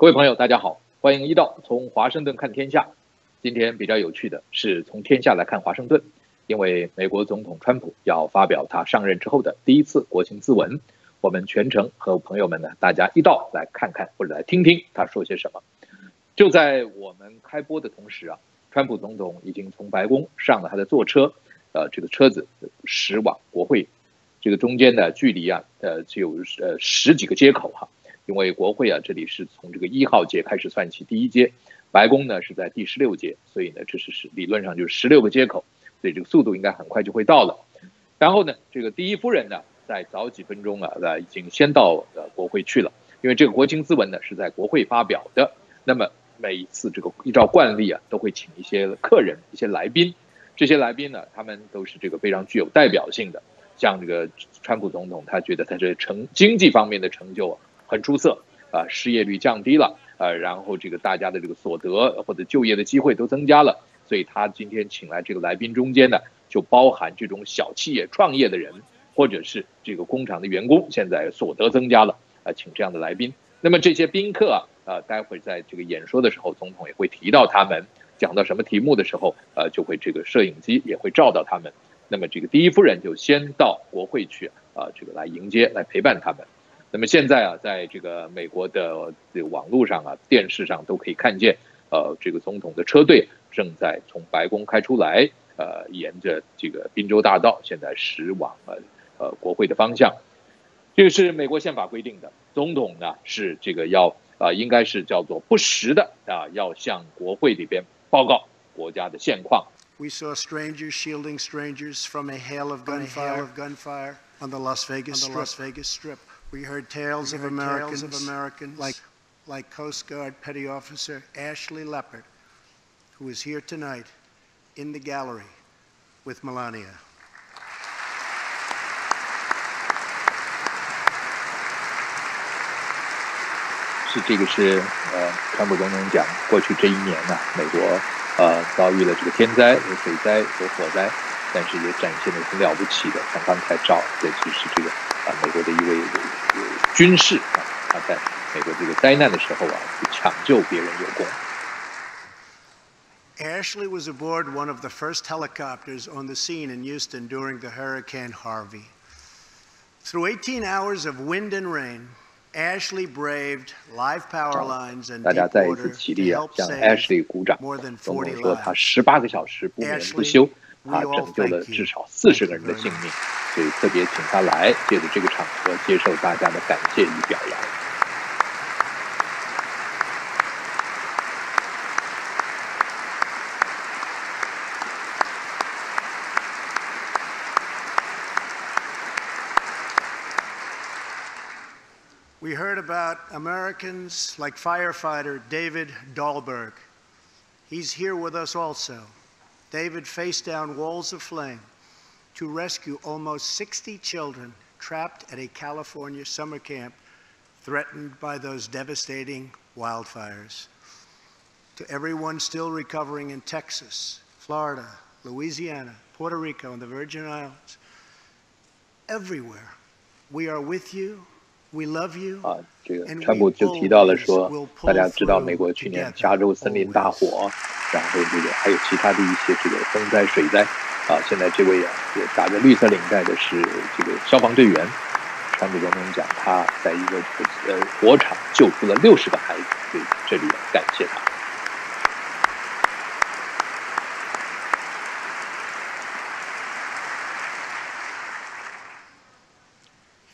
各位朋友，大家好，欢迎一道从华盛顿看天下。今天比较有趣的是从天下来看华盛顿，因为美国总统川普要发表他上任之后的第一次国情咨文，我们全程和朋友们呢，大家一道来看看或者来听听他说些什么。就在我们开播的同时啊，川普总统已经从白宫上了他的座车，这个车子驶往国会，这个中间的距离啊，只有10几个街口哈。因为国会啊，这里是从这个1号街开始算起第一街，白宫呢是在第16街，所以呢这是理论上就是16个街口，所以这个速度应该很快就会到了。然后呢，这个第一夫人呢，在早几分钟啊，已经先到国会去了，因为这个国情咨文呢是在国会发表的。那么每一次这个依照惯例啊，都会请一些客人、一些来宾，这些来宾呢，他们都是这个非常具有代表性的。像这个川普总统，他觉得他这经济方面的成就很出色啊，失业率降低了然后这个大家的这个所得或者就业的机会都增加了，所以他今天请来这个来宾中间呢，就包含这种小企业创业的人，或者是这个工厂的员工，现在所得增加了请这样的来宾。那么这些宾客待会在这个演说的时候，总统也会提到他们，讲到什么题目的时候就会这个摄影机也会照到他们。那么这个第一夫人就先到国会去这个来迎接来陪伴他们。那么现在啊，在这个美国的这个网络上啊、电视上都可以看见，这个总统的车队正在从白宫开出来，沿着这个宾州大道，现在驶往国会的方向。这个是美国宪法规定的，总统呢是这个要应该是叫做不时的要向国会里边报告国家的现况。We saw strangers shielding strangers from a hail of gunfire on the Las Vegas Strip. We heard tales of Americans like Coast Guard Petty Officer Ashley Leopard, who is here tonight in the gallery with Melania. 这个是川普总统讲，过去这一年呢，美国遭遇了这个天灾、有水灾、有火灾，但是也展现了很了不起的，像刚才照，这就是这个美国的一位军士他在美国这个灾难的时候去抢救别人有功。Ashley was aboard one of the first helicopters on the scene in Houston during the Hurricane Harvey. Through 18 hours of wind and rain, Ashley braved live power lines and deep water to help save more than 40 lives. 说他18个小时不眠不休拯救了至少40个人的性命，所以特别请他来，借着这个场合接受大家的感谢与表扬。We heard about Americans like firefighter David Dahlberg. He's here with us also. David faced down walls of flame to rescue almost 60 children trapped at a California summer camp threatened by those devastating wildfires. To everyone still recovering in Texas, Florida, Louisiana, Puerto Rico, and the Virgin Islands, everywhere, we are with you.这个川普就提到了说，大家知道美国去年加州森林大火，然后这个还有其他的一些这个风灾、水灾现在这位也打着绿色领带的是这个消防队员。川普总统讲，他在一个火场救出了60个孩子，所以这里感谢他。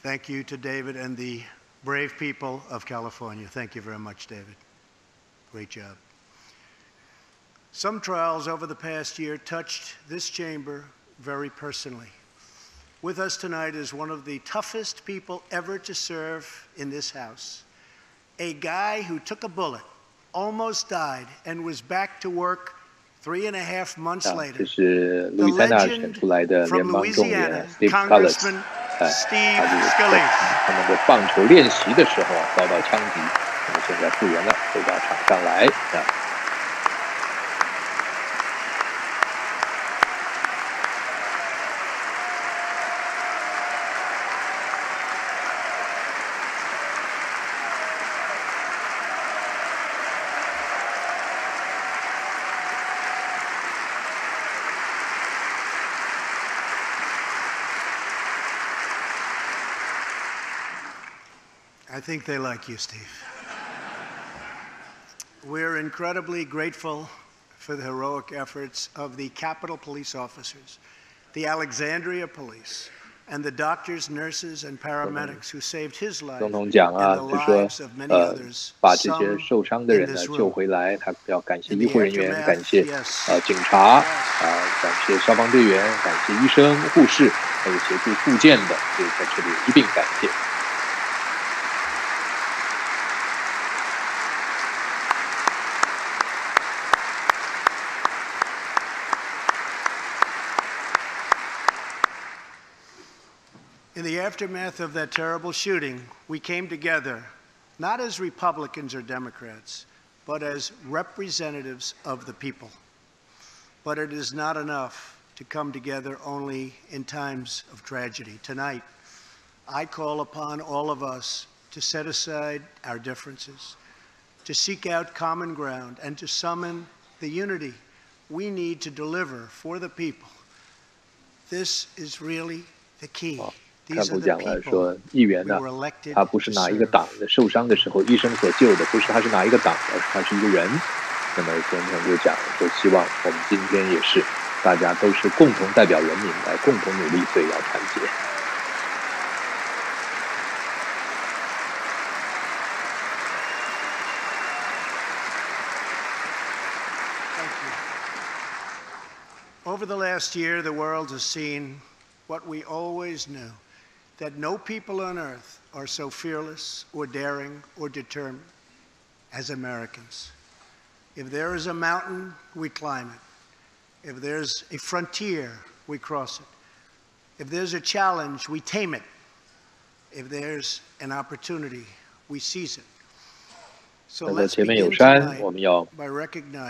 Thank you to David and the brave people of California. Thank you very much, David. Great job. Some trials over the past year touched this chamber very personally. With us tonight is one of the toughest people ever to serve in this House, a guy who took a bullet, almost died, and was back to work 3.5 months later. 这是路易斯安那选出来的联邦众议员 Steve Scalise。他们的棒球练习的时候遭到枪击，那么现在复原了，回到场上来 I think they like you, Steve. We're incredibly grateful for the heroic efforts of the Capitol Police officers, the Alexandria Police, and the doctors, nurses, and paramedics who saved his life 总统讲啊，就说 others, 把这些受伤的人呢救回来，他要感谢医护人员，感谢警察感谢消防队员，感谢医生、护士，还有协助复健的，所以在这里一并感谢。In the aftermath of that terrible shooting, we came together, not as Republicans or Democrats, but as representatives of the people. But it is not enough to come together only in times of tragedy. Tonight, I call upon all of us to set aside our differences, to seek out common ground, and to summon the unity we need to deliver for the people. This is really the key. 川普讲了说，议员呢，他不是哪一个党的受伤的时候，医生所救的不是他是哪一个党，而是他是一个人。那么总统就讲说，希望我们今天也是，大家都是共同代表人民来共同努力，所以要团结。Over the last year, the world has seen what we always knew, that no people on earth are so fearless or daring or determined as Americans. If there is a mountain, we climb it. If there's a frontier, we cross it. If there's a challenge, we tame it. If there's an opportunity, we seize it. 那在前面有山，我们要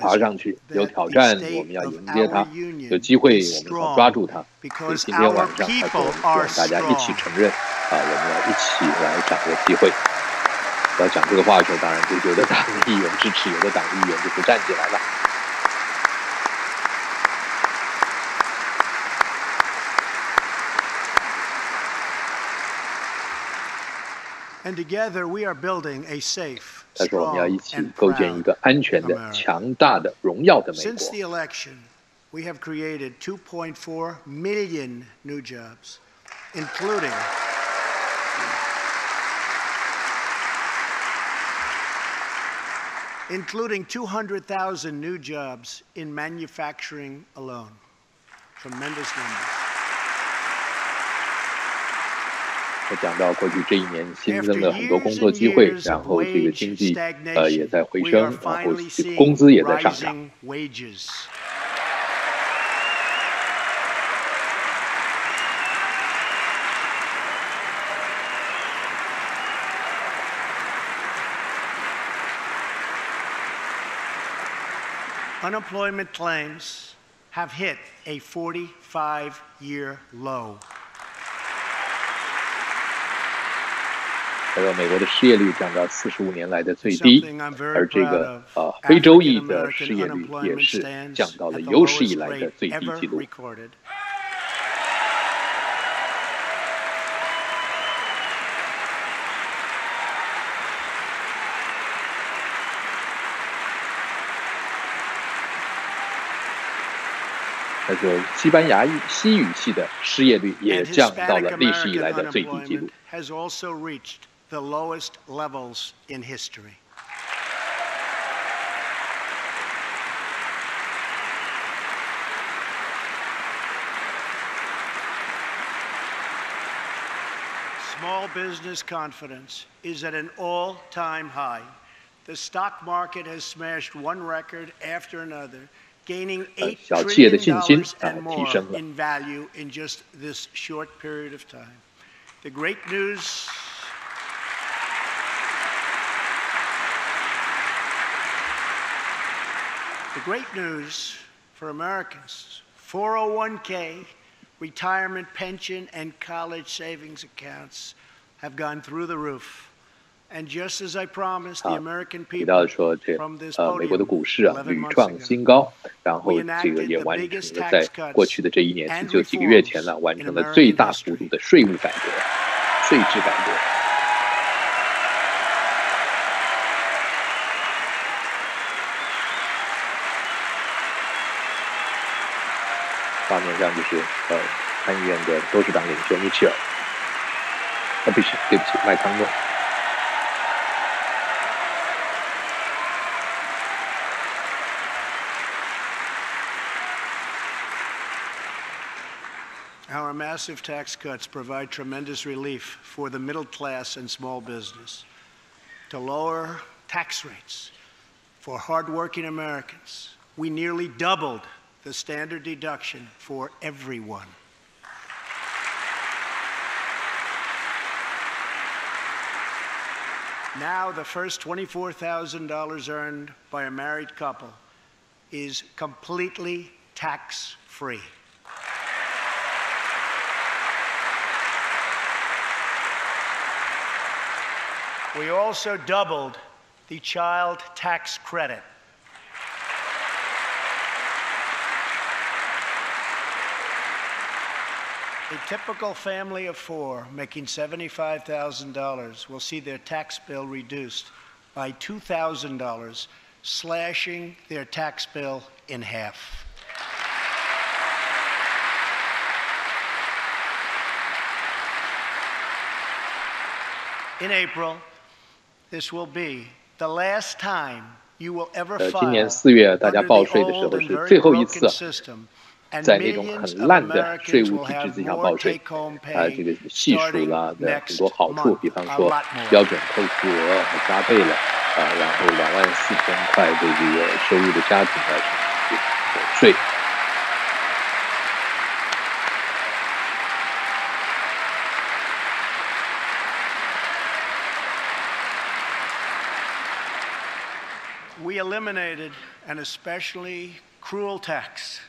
爬上去；有挑战，我们要迎接它；有机会，我们要抓住它。所以今天晚上，他说我们希望大家一起承认，我们要一起来掌握机会。要讲这个话的时候，当然就有的党的议员支持，有的党的议员就不站起来了。And together we are building a safe, 他说我们要一起构建一个安全的、强大的、荣耀的美国。 Since the election, we have created 2.4 million new jobs, including 200,000 new jobs in manufacturing alone. Tremendous numbers. 他讲到过去这一年新增了很多工作机会，然后这个经济也在回升，然后这个工资也在上涨。Unemployment claims have hit a 45-year low. 他说，美国的失业率降到45年来的最低，而这个非洲裔的失业率也是降到了有史以来的最低纪录。他说，西班牙西语系的失业率也降到了历史以来的最低纪录。 The lowest levels in history. Small business confidence is at an all-time high. The stock market has smashed one record after another, gaining $8 trillion and more in value in just this short period of time. The great news for Americans, 401k, retirement pension, and college savings accounts have gone through the roof. And just as I promised the American people from this podium, 美国的股市屡创新高，然后这个也完成了在过去的这一年，其实就几个月前了，完成了最大幅度的税务改革、税制改革。画面上就是参议院的多数党领袖米切尔，不是，对不起，麦康诺。Our massive tax cuts provide tremendous relief for the middle class and small business. To lower tax rates for hardworking Americans, we nearly doubled the standard deduction for everyone. Now the first $24,000 earned by a married couple is completely tax-free. We also doubled the child tax credit. A typical family of four making $75,000 will see their tax bill reduced by $2,000, slashing their tax bill in half. In April, this will be the last time you will ever 今年 file 4月大家 under 报 the 税的时 old 候 and 是 very 最后一 broken 次 system, and 在那种 millions 很 of 烂的税 Americans 务 will 体制 have 之下 more 报税， take-home 这 pay 个系数 starting 啦的很 next 多好处， month, 比方 a 说 lot more. 标准扣除额加倍了，然后24000块的这个收入的家庭呢是税。We eliminated an especially cruel tax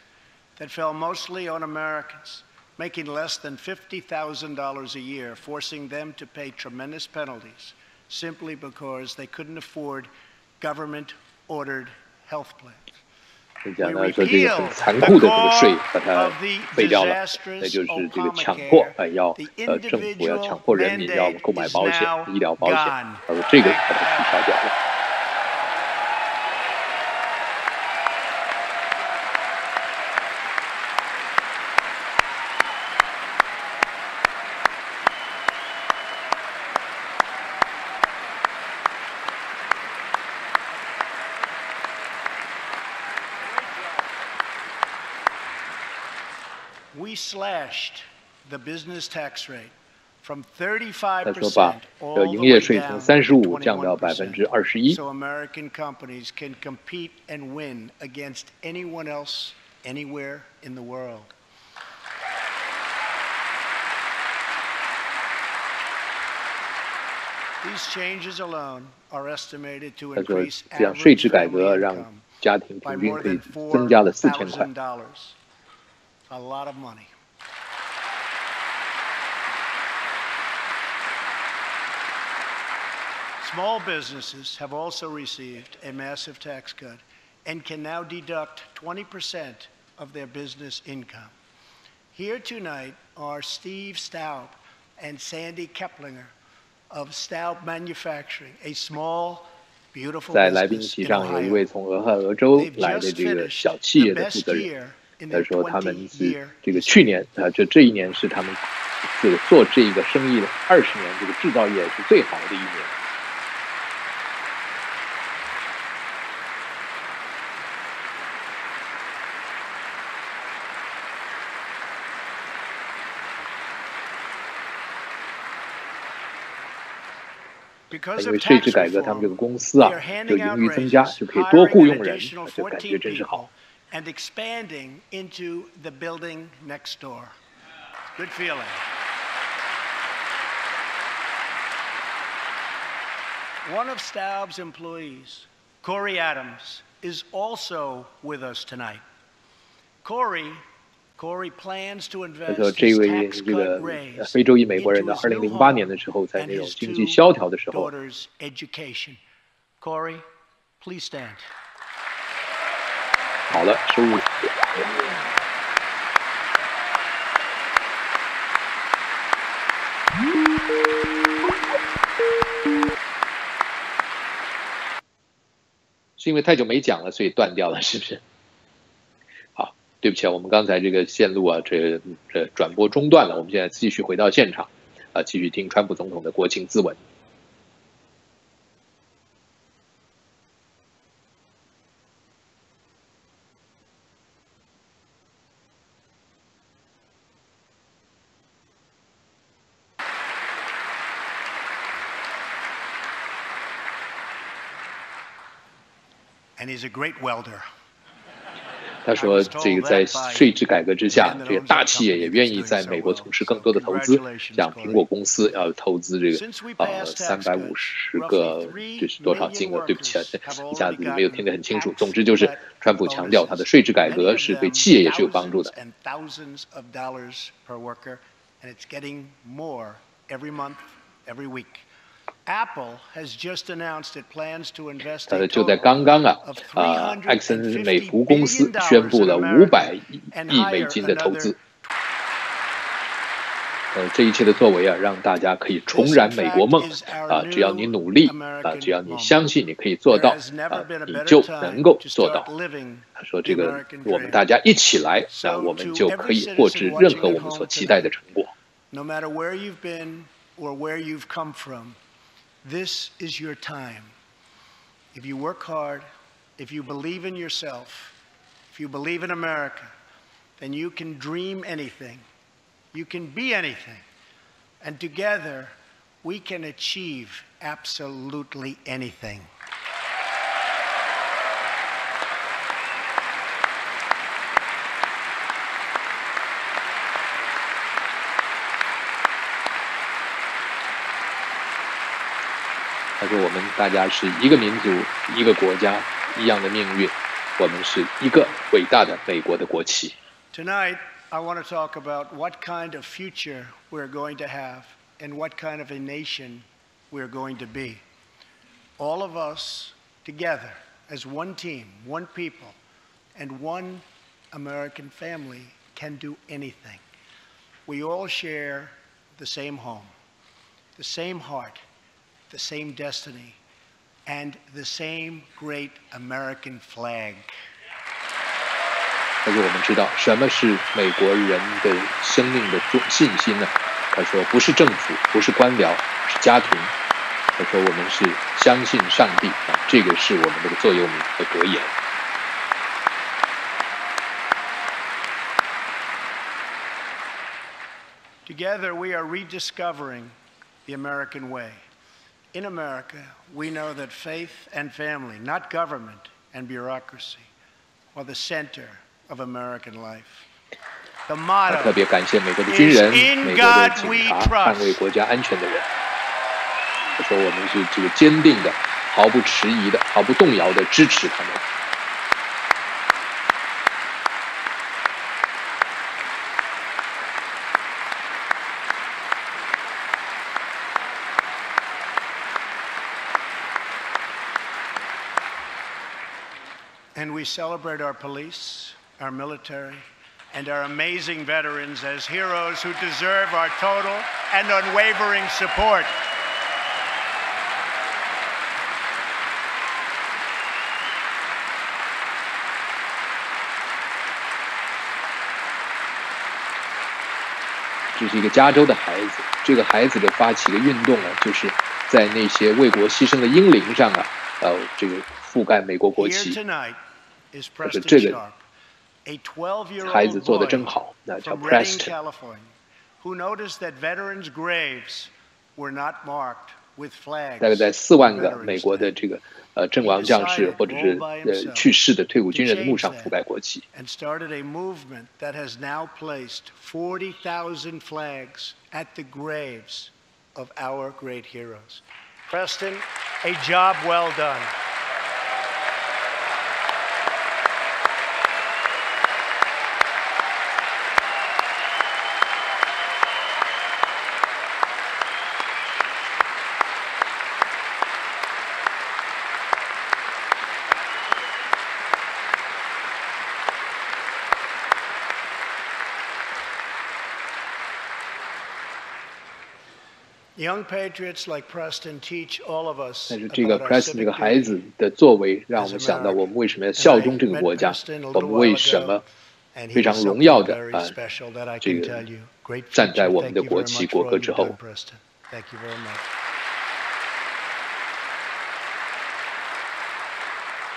that fell mostly on Americans making less than $50,000 a year, forcing them to pay tremendous penalties simply because they couldn't afford government-ordered health plans. 讲呢说这个很残酷的这个税把它废掉了，那就是这个强迫要政府要强迫人民要购买保险、医疗保险，这个把它取消掉了。We slashed the business tax rate from 再说把 35% all 营 the 业 way 税从 down to 35%降到 21%, 21%， so American companies can compete and win against anyone else anywhere in the world. These changes alone are estimated to 他说 increase 这样税 average 制改革 family 让 income 家庭 by 平均 more 可以 than 增加了4000块。 $4,000. A lot of money. Small businesses have also received a massive tax cut and can now deduct 20% of their business income. Here tonight are Steve Staub and Sandy Keplinger of Staub Manufacturing, a small, beautiful 在来宾 business 席 in 上有一位 Ohio. 从俄亥俄州 They've 来的 just 这个 finished 小企 the 业的负 best 责人， year in 他 their 说他们是 20-year 这个去年这一年是他们这个做这个生意的20年，这个制造业是最好的一年。因为税制改革，他们这个公司啊，就盈余增加，就可以多雇佣人，就感觉真是好。And expanding into the building next door. Good feeling. One of Staub's employees, Corey Adams, is also with us tonight. Corey plans to 他说 invest 这 his 位 tax 这 cut 个 raise 非洲裔美国人 into 呢 his new ，2008年 home 的时候，在 and 那种 his 经济 two 萧条的时候， daughters' education. Corey, please stand. 好了，收入。是因为太久没讲了，所以断掉了，是不是？好，对不起啊，我们刚才这个线路啊，这转播中断了，我们现在继续回到现场，继续听川普总统的国情咨文。And he's a great welder. 他说：“这个在税制改革之下，这个大企业也愿意在美国从事更多的投资，像苹果公司要投资这个350个，这是多少金额？对不起啊，一下子没有听得很清楚。总之就是，川普强调他的税制改革是对企业也是有帮助的。” Apple has just announced it plans to invest. 就在刚刚埃克森美孚公司宣布了500亿美金的投资。这一切的作为让大家可以重燃美国梦只要你努力只要你相信你可以做到你就能够做到。他说这个我们大家一起来我们就可以获知任何我们所期待的成果。No matter where you've been or where you've come from.This is your time. If you work hard, if you believe in yourself, if you believe in America, then you can dream anything. You can be anything. And together, we can achieve absolutely anything.他说：“我们大家是一个民族、一个国家，一样的命运。我们是一个伟大的美国的国旗。” Tonight, I want to talk about what kind of future we're going to have and what kind of a nation we're going to be. All of us together as one team, one people, and one American family can do anything. We all share the same home, the same heart.The same destiny, and the same great American flag. 他说：“我们知道什么是美国人的生命的信心呢？”他说：“不是政府，不是官僚，是家庭。”他说：“我们是相信上帝这个是我们这个座右铭和格言。” Together, we are rediscovering the American way.In America, we know that faith and family, not government and bureaucracy, are the center of American life. The motto 特别感谢美国的军人、美国的警察、捍卫国家安全的人。他说：“我们是这个坚定的、毫不迟疑的、毫不动摇的支持他们。” And we celebrate our police, our military, and our amazing veterans as heroes who deserve our total and unwavering support. “这是一个加州的孩子，这个孩子就发起个运动就是在那些为国牺牲的英灵上这个覆盖美国国旗。”他说：“这个孩子做得真好，那叫 Preston。” 大概在4万个美国的这个阵亡将士或者是去世的退伍军人的墓上覆盖国旗。And started a movement that has now placed 40,000 flags at the graves of our great heroes. Preston, a job well done. Young patriots like Preston teach all of us. 但是这个 Preston 这个孩子的作为，让我们想到我们为什么要效忠这个国家，我们为什么非常荣耀的这个站在我们的国旗国歌之后。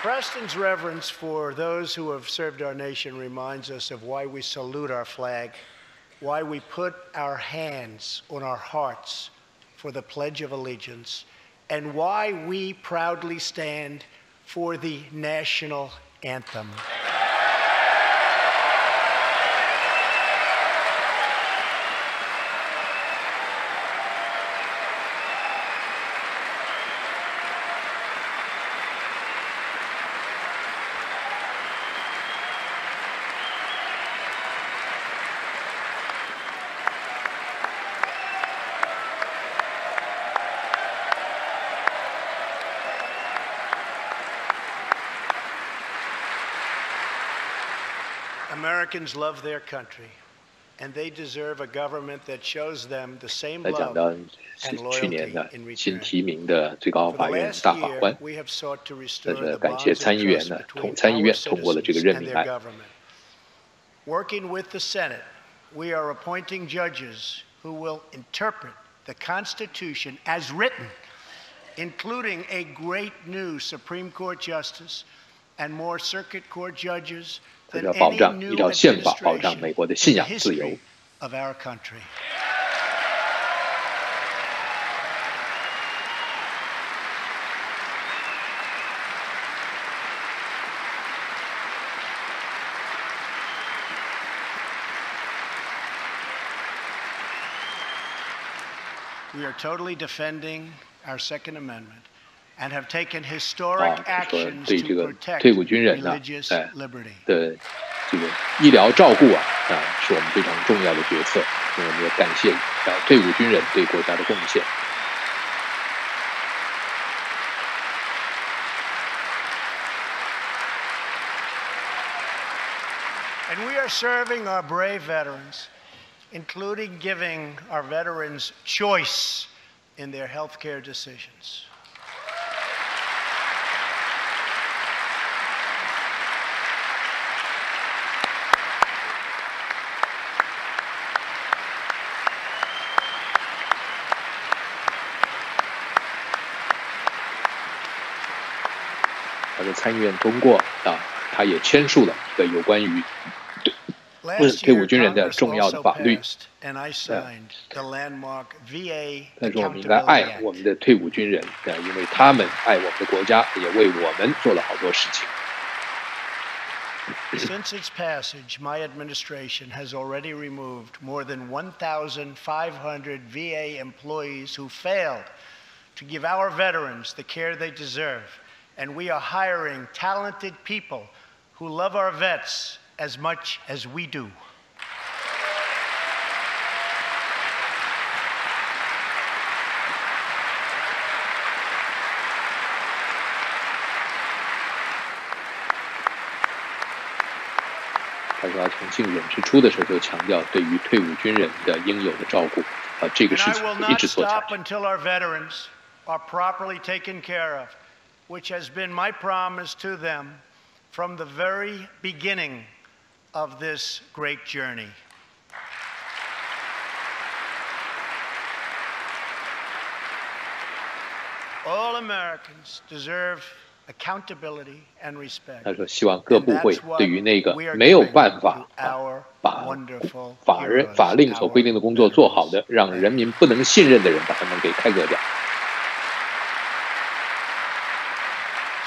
Preston's reverence for those who have served our nation reminds us of why we salute our flag, why we put our hands on our hearts for the Pledge of Allegiance, and why we proudly stand for the national anthem. Americans love their country, and they deserve a government that shows them the same love and loyalty in return. For the last year, we have sought to restore the bonds of trust between our citizens and their government. Working with the Senate, we are appointing judges who will interpret the Constitution as written, including a great new Supreme Court justice and more circuit court judges than any new administration in the history of our country. We are totally defending our Second Amendment and have taken historic actions to protect religious liberty. 的这个医疗照顾是我们非常重要的决策，我们也感谢退伍军人对国家的贡献。And we are serving our brave veterans, including giving our veterans choice in their health care decisions.参议院通过他也签署了一个有关于退伍军人的重要的法律。但是我们应该爱我们的退伍军人，因为他们爱我们的国家，也为我们做了好多事情。Since its passage, my administration has already removed more than 1,500 VA employees who failed to give our veterans the care they deserve. And we are hiring talented people who love our vets as much as we do.他说他从竞选之初的时候就强调对于退伍军人的应有的照顾，这个事情一直做下去。 until our veterans are properly taken care of, which has been my promise to them from the very beginning of this great journey. All Americans deserve accountability and respect. 他说希望各部会对于那个没有办法把法令所规定的工作做好的，让人民不能信任的人，把他们给开革掉。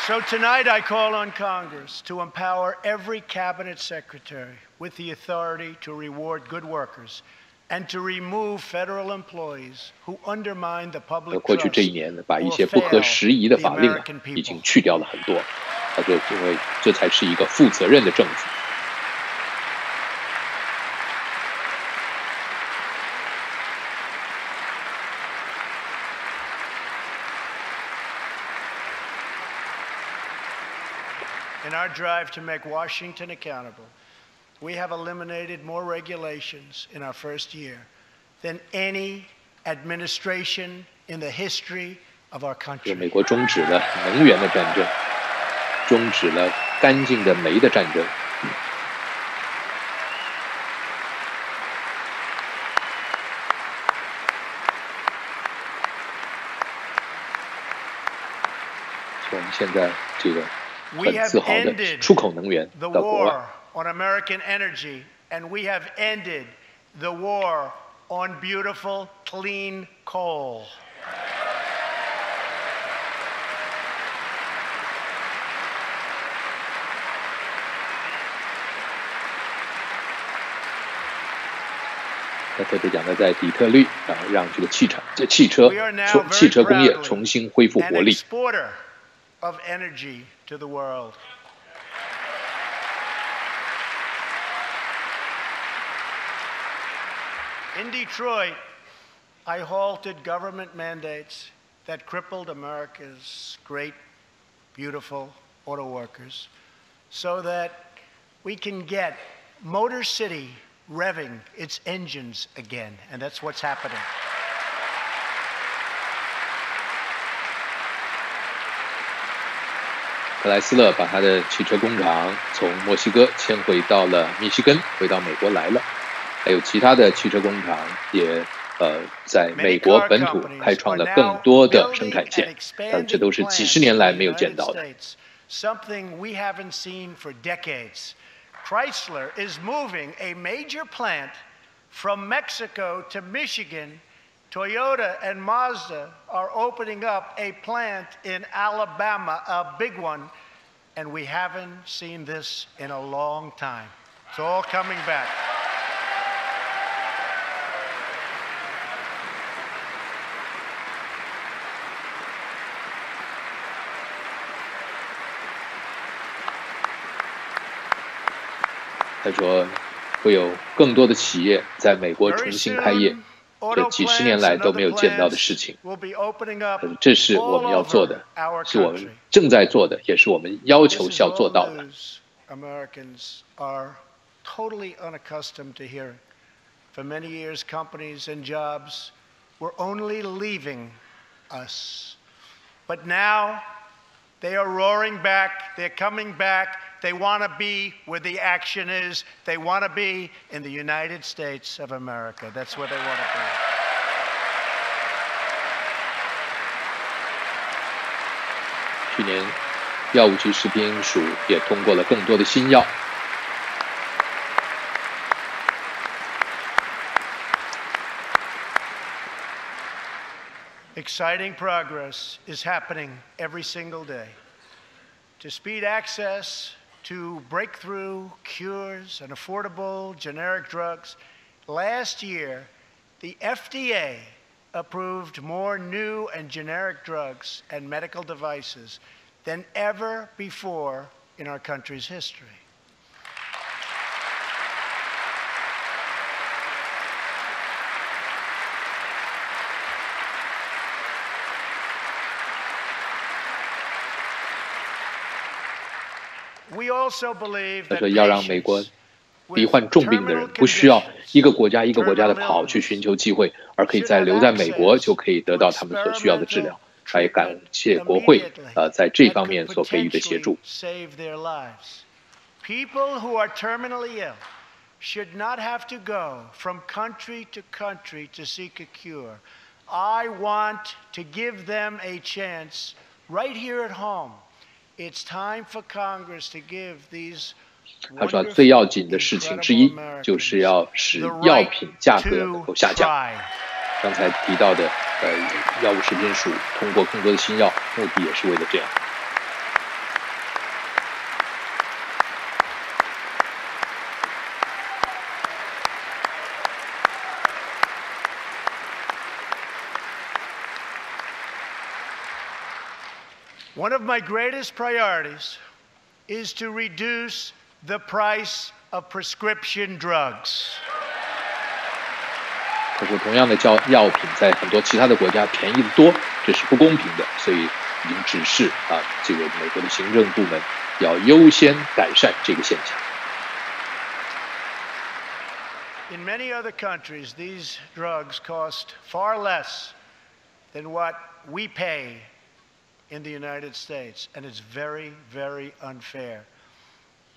So tonight I call on Congress to empower every cabinet secretary with the authority to reward good workers and to remove federal employees who undermine the public trust. 过去这一年，把一些不合时宜的法令已经去掉了很多。他说，因为这才是一个负责任的政府。 In our drive to make Washington accountable, we have eliminated more regulations in our first year than any administration in the history of our country. 美国终止了能源的战争，终止了干净的煤的战争。我们现在这个 We 很 have 自豪的 ended 出口能源 the 到国外。 war on American energy, and we have ended the war on beautiful, clean coal. 他特别讲的在底特律，让这个汽车 We are now 汽 very 车工业 proudly 重新恢复 an 活力。 exporter of energy to the world. In Detroit, I halted government mandates that crippled America's great, beautiful auto workers so that we can get Motor City revving its engines again, and that's what's happening. 克莱斯勒把他的汽车工厂从墨西哥迁回到了密西根，回到美国来了。还有其他的汽车工厂也在美国本土开创了更多的生产线，这都是几十年来没有见到的。 Something we haven't seen for decades. Chrysler is moving a major plant from Mexico to Michigan. Toyota and Mazda are opening up a plant in Alabama, a big one, and we haven't seen this in a long time. It's all coming back. 他说，会有更多的企业在美国重新开业，这几十年来都没有见到的事情。这是我们要做的，是我们正在做的，也是我们要求要做到的。Americans are totally unaccustomed to hearing. For many years, companies and jobs were only leaving us, but now they are roaring back. They're coming back. They want to be where the action is. They want to be in the United States of America. That's where they want to be. 去年，药物及食品署也通过了更多的新药。Exciting progress is happening every single day. To speed access to breakthrough cures and affordable generic drugs, last year, the FDA approved more new and generic drugs and medical devices than ever before in our country's history. We also believe 他 that 说要让美国 patients 罹患重病的人不需要一个国家一个国家的跑去寻求机会，而可以留在美国就可以得到他们所需要的治疗。他也感谢国会在这方面所给予的协助。 save their lives. People who are terminally ill should not have to go from country to country to seek a cure. I want to give them a chance right here at home. It's time for Congress to give these 他说最要紧的事情之一就是要使药品价格能够下降。刚才提到的药物食品署通过更多的新药，目的也是为了这样。 One of my greatest priorities is to reduce the price of prescription drugs. 他说，同样的药品在很多其他的国家便宜得多，这是不公平的，所以已经指示这个美国的行政部门要优先改善这个现象。 In many other countries, these drugs cost far less than what we pay in the United States, and it's very, very unfair.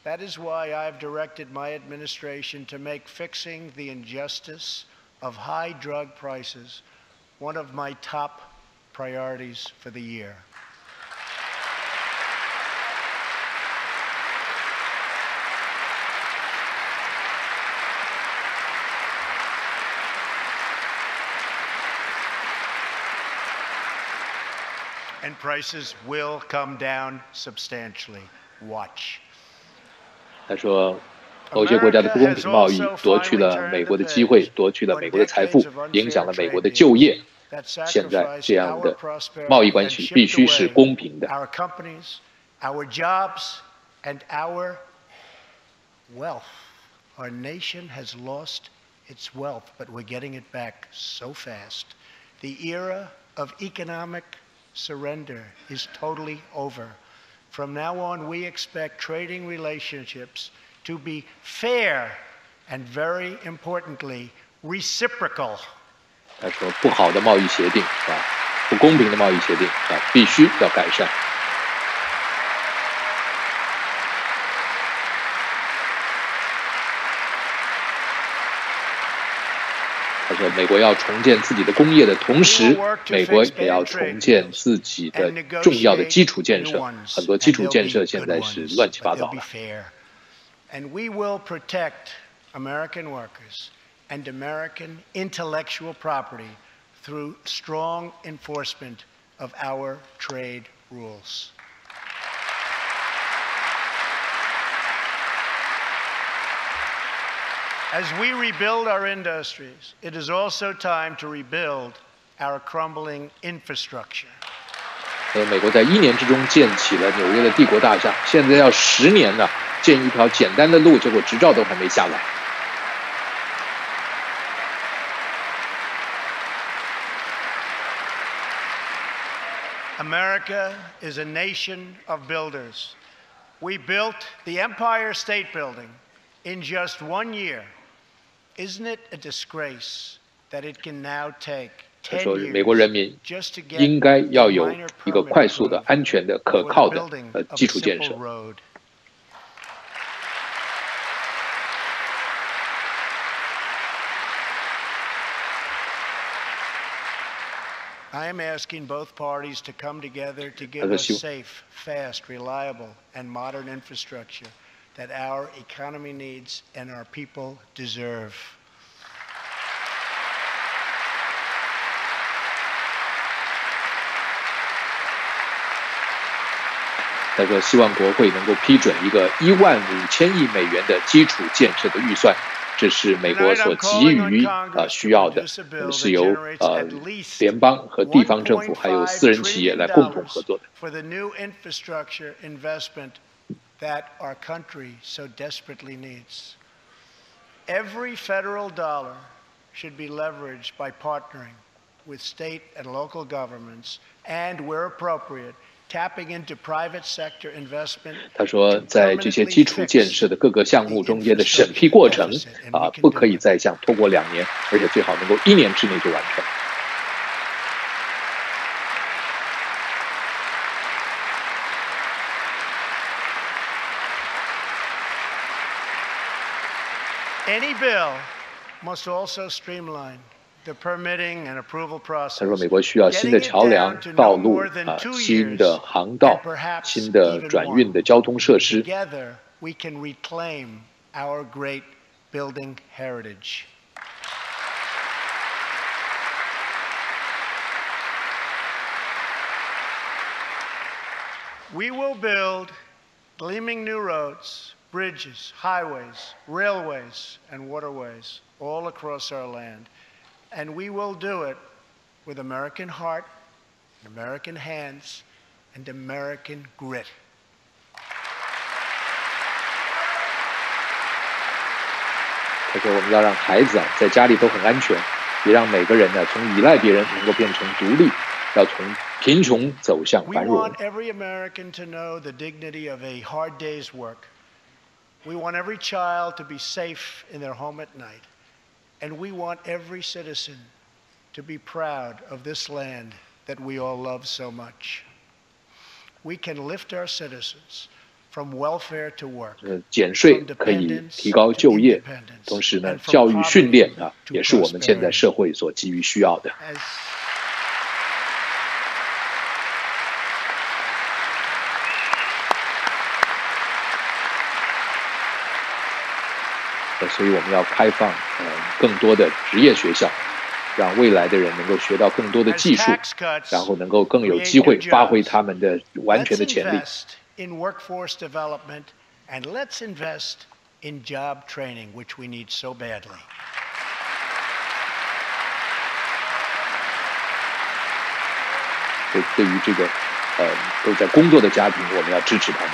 That is why I've directed my administration to make fixing the injustice of high drug prices one of my top priorities for the year. and prices will come down substantially. Watch. 他说，欧些国家的不公平贸易夺去了美国的机会，夺去了美国的财富，影响了美国的就业。现在这样的贸易关系必须是公平的。Our companies, our jobs, and our wealth. Our nation has lost its wealth, but we're getting it back so fast. The era of economic surrender is totally over. From now on, we expect trading relationships to be fair and, very importantly, reciprocal. 他说，不好的贸易协定不公平的贸易协定必须要改善。他说，美国要重建自己的工业的同时，美国也要重建自己的重要的基础建设。很多基础建设现在是乱七八糟的。And we will protect American workers and American intellectual property through strong enforcement of our trade rules. As we rebuild our industries, it is also time to rebuild our crumbling infrastructure. 美国在1年之中建起了纽约的帝国大厦，现在要10年了，建一条简单的路，结果执照都还没下来。America is a nation of builders. We built the Empire State Building in just 1 year. Isn't it a disgrace that it can now take 10 years 美国人民 just to get 应该要有一个快速的、安全的、可靠的基础建设。I am asking both parties to come together to give us safe, fast, reliable, and modern infrastructure that our economy needs and our people deserve. 他说，希望国会能够批准一个15000亿美元的基础建设的预算，这是美国所急于需要的，是由联邦和地方政府还有私人企业来共同合作的。For the new infrastructure investment that our country so desperately needs. Every federal dollar should be leveraged by partnering with state and local governments and, where appropriate, tapping into private sector investment. 他说，在这些基础建设的各个项目中间的审批过程不可以再像拖过2年，而且最好能够1年之内就完成。Any bill must also streamline the permitting and approval process. 他说，美国需要新的桥梁、道路新的航道、新的转运的交通设施。 Together, we can reclaim our great building heritage. We will build gleaming new roads, bridges, highways, railways, and waterways all across our land. And we will do it with American heart, American hands, and American grit. 他说，我们要让孩子在家里都很安全，也让每个人从依赖别人能够变成独立，要从贫穷走向繁荣。 We want every American to know the dignity of a hard day's work. We want every child to be safe in their home at night. And we want every citizen to be proud of this land that we all love so much. We can lift our citizens from welfare to work. 减税可以提高就业，同时呢，教育训练也是我们现在社会所急于需要的。 所以我们要开放更多的职业学校，让未来的人能够学到更多的技术，然后能够更有机会发挥他们的完全的潜力。In workforce development, and let's invest in job training, which we need so badly. 对于这个都在工作的家庭，我们要支持他们。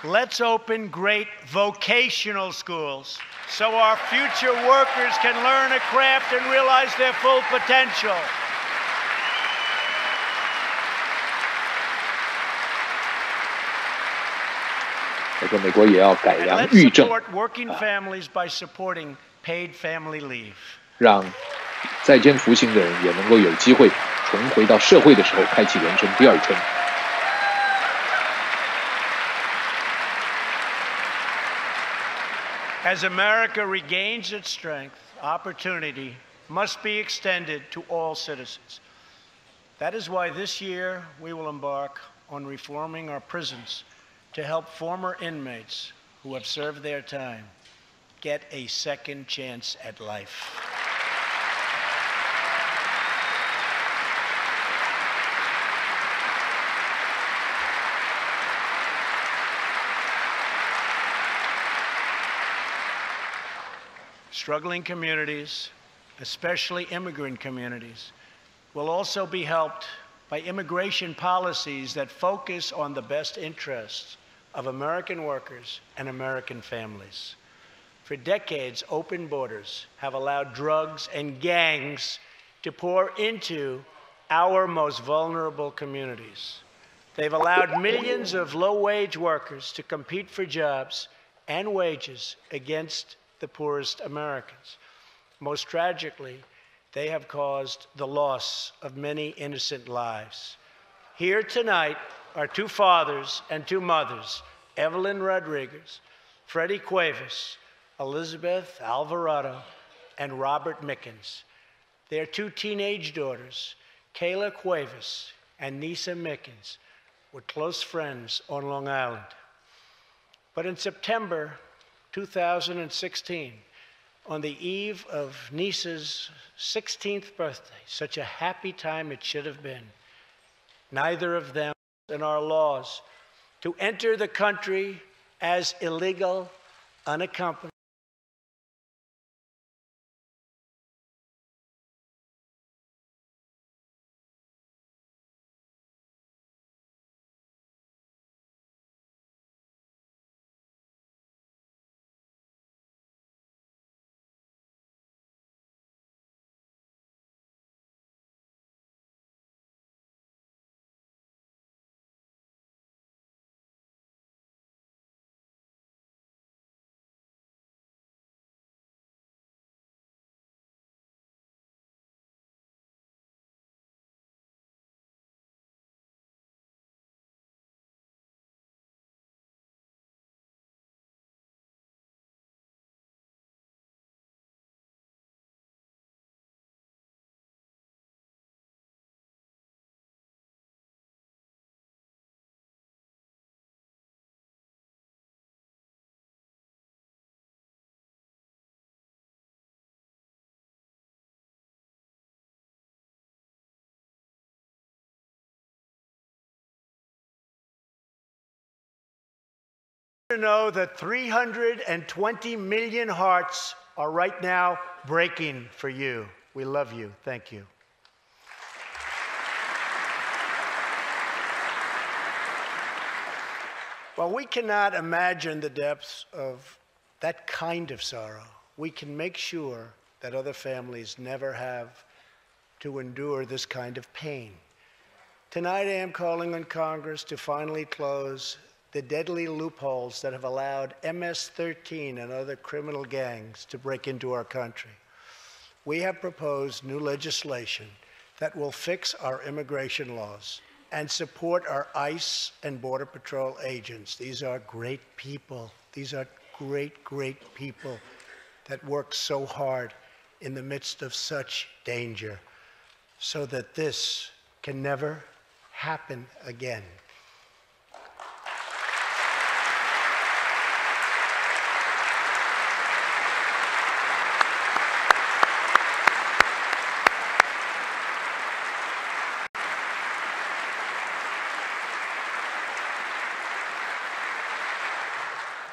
Let's open great vocational schools so our future workers can learn a craft and realize their full potential. 我说美国也要改良育政，让在监服刑的人也能够有机会重回到社会的时候，开启人生第二春。As America regains its strength, opportunity must be extended to all citizens. That is why this year we will embark on reforming our prisons to help former inmates who have served their time get a second chance at life. Struggling communities, especially immigrant communities, will also be helped by immigration policies that focus on the best interests of American workers and American families. For decades, open borders have allowed drugs and gangs to pour into our most vulnerable communities. They've allowed millions of low-wage workers to compete for jobs and wages against the poorest Americans. Most tragically, they have caused the loss of many innocent lives. Here tonight are two fathers and two mothers, Evelyn Rodriguez, Freddie Cuevas, Elizabeth Alvarado, and Robert Mickens. Their two teenage daughters, Kayla Cuevas and Nisa Mickens, were close friends on Long Island. But in September 2016, on the eve of Nisa's 16th birthday, such a happy time it should have been, neither of them in our laws to enter the country as illegal, unaccompanied. To know that 320 million hearts are right now breaking for you. We love you. Thank you. While we cannot imagine the depths of that kind of sorrow, we can make sure that other families never have to endure this kind of pain. Tonight I am calling on Congress to finally close the deadly loopholes that have allowed MS-13 and other criminal gangs to break into our country. We have proposed new legislation that will fix our immigration laws and support our ICE and Border Patrol agents. These are great people. These are great, great people that work so hard in the midst of such danger so that this can never happen again.